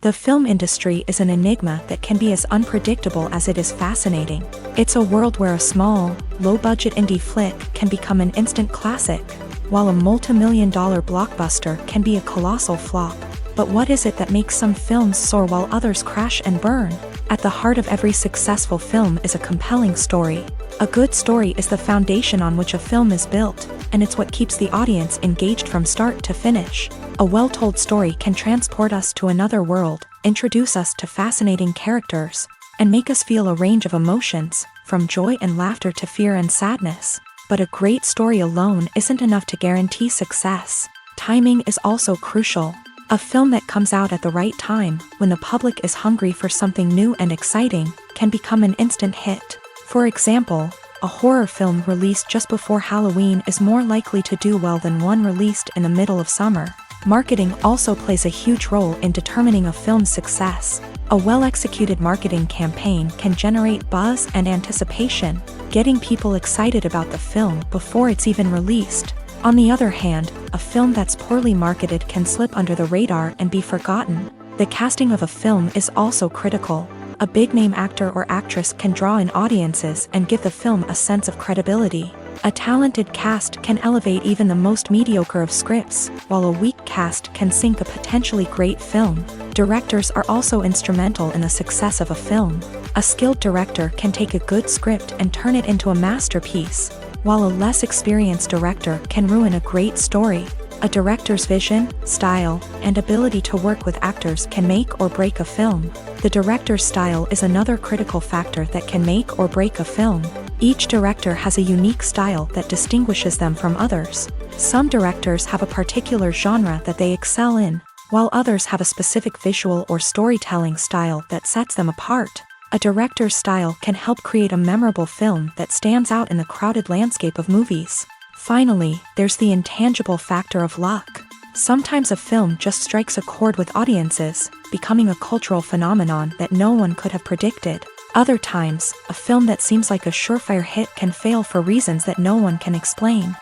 The film industry is an enigma that can be as unpredictable as it is fascinating. It's a world where a small, low-budget indie flick can become an instant classic, while a multi-million-dollar blockbuster can be a colossal flop. But what is it that makes some films soar while others crash and burn? At the heart of every successful film is a compelling story. A good story is the foundation on which a film is built, and it's what keeps the audience engaged from start to finish. A well-told story can transport us to another world, introduce us to fascinating characters, and make us feel a range of emotions, from joy and laughter to fear and sadness. But a great story alone isn't enough to guarantee success. Timing is also crucial. A film that comes out at the right time, when the public is hungry for something new and exciting, can become an instant hit. For example, a horror film released just before Halloween is more likely to do well than one released in the middle of summer. Marketing also plays a huge role in determining a film's success. A well-executed marketing campaign can generate buzz and anticipation, getting people excited about the film before it's even released. On the other hand, a film that's poorly marketed can slip under the radar and be forgotten. The casting of a film is also critical. A big-name actor or actress can draw in audiences and give the film a sense of credibility. A talented cast can elevate even the most mediocre of scripts, while a weak cast can sink a potentially great film. Directors are also instrumental in the success of a film. A skilled director can take a good script and turn it into a masterpiece, while a less experienced director can ruin a great story. A director's vision, style, and ability to work with actors can make or break a film. The director's style is another critical factor that can make or break a film. Each director has a unique style that distinguishes them from others. Some directors have a particular genre that they excel in, while others have a specific visual or storytelling style that sets them apart. A director's style can help create a memorable film that stands out in the crowded landscape of movies. Finally, there's the intangible factor of luck. Sometimes a film just strikes a chord with audiences, becoming a cultural phenomenon that no one could have predicted. Other times, a film that seems like a surefire hit can fail for reasons that no one can explain.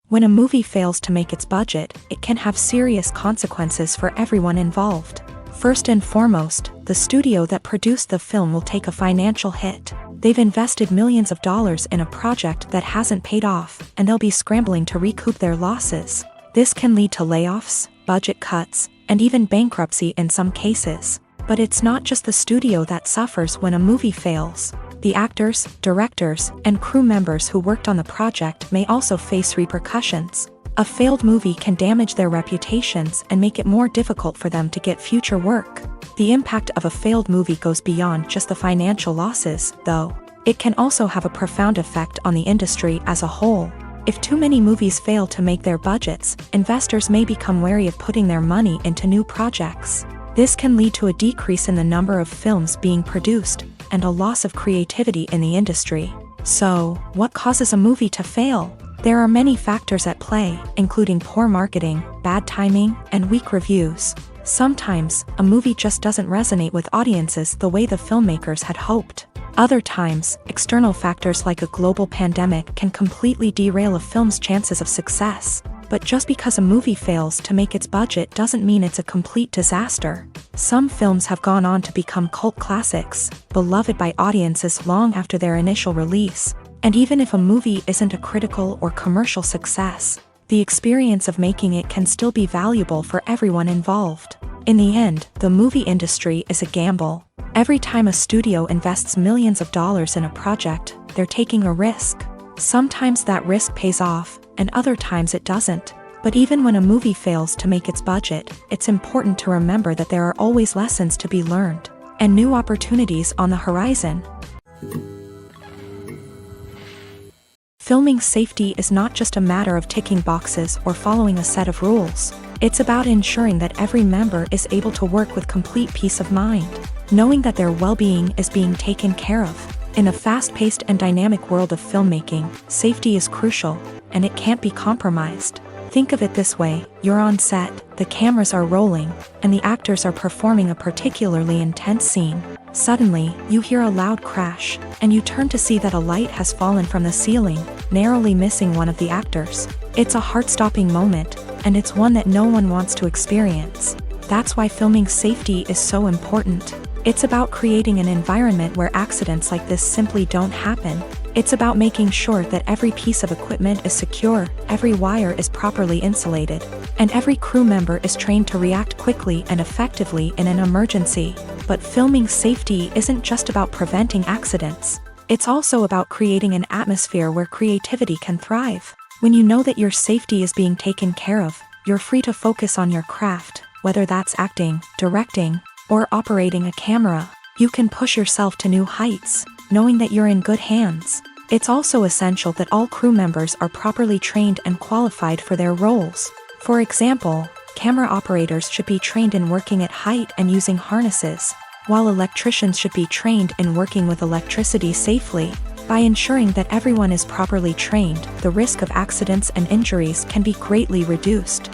When a movie fails to make its budget, it can have serious consequences for everyone involved. First and foremost, the studio that produced the film will take a financial hit. They've invested millions of dollars in a project that hasn't paid off, and they'll be scrambling to recoup their losses. This can lead to layoffs, budget cuts, and even bankruptcy in some cases. But it's not just the studio that suffers when a movie fails. The actors, directors, and crew members who worked on the project may also face repercussions. A failed movie can damage their reputations and make it more difficult for them to get future work. The impact of a failed movie goes beyond just the financial losses, though. It can also have a profound effect on the industry as a whole. If too many movies fail to make their budgets, investors may become wary of putting their money into new projects. This can lead to a decrease in the number of films being produced, and a loss of creativity in the industry. So, what causes a movie to fail? There are many factors at play, including poor marketing, bad timing, and weak reviews. Sometimes, a movie just doesn't resonate with audiences the way the filmmakers had hoped. Other times, external factors like a global pandemic can completely derail a film's chances of success. But just because a movie fails to make its budget doesn't mean it's a complete disaster. Some films have gone on to become cult classics, beloved by audiences long after their initial release. And even if a movie isn't a critical or commercial success, the experience of making it can still be valuable for everyone involved. In the end, the movie industry is a gamble. Every time a studio invests millions of dollars in a project, they're taking a risk. Sometimes that risk pays off, and other times it doesn't. But even when a movie fails to make its budget, it's important to remember that there are always lessons to be learned, and new opportunities on the horizon. Filming safety is not just a matter of ticking boxes or following a set of rules. It's about ensuring that every member is able to work with complete peace of mind, knowing that their well-being is being taken care of. In a fast-paced and dynamic world of filmmaking, safety is crucial, and it can't be compromised. Think of it this way: you're on set, the cameras are rolling, and the actors are performing a particularly intense scene. Suddenly, you hear a loud crash, and you turn to see that a light has fallen from the ceiling, narrowly missing one of the actors. It's a heart-stopping moment, and it's one that no one wants to experience. That's why filming safety is so important. It's about creating an environment where accidents like this simply don't happen. It's about making sure that every piece of equipment is secure, every wire is properly insulated, and every crew member is trained to react quickly and effectively in an emergency. But filming safety isn't just about preventing accidents. It's also about creating an atmosphere where creativity can thrive. When you know that your safety is being taken care of, you're free to focus on your craft, whether that's acting, directing, or operating a camera. You can push yourself to new heights, knowing that you're in good hands. It's also essential that all crew members are properly trained and qualified for their roles. For example, camera operators should be trained in working at height and using harnesses, while electricians should be trained in working with electricity safely. By ensuring that everyone is properly trained, the risk of accidents and injuries can be greatly reduced.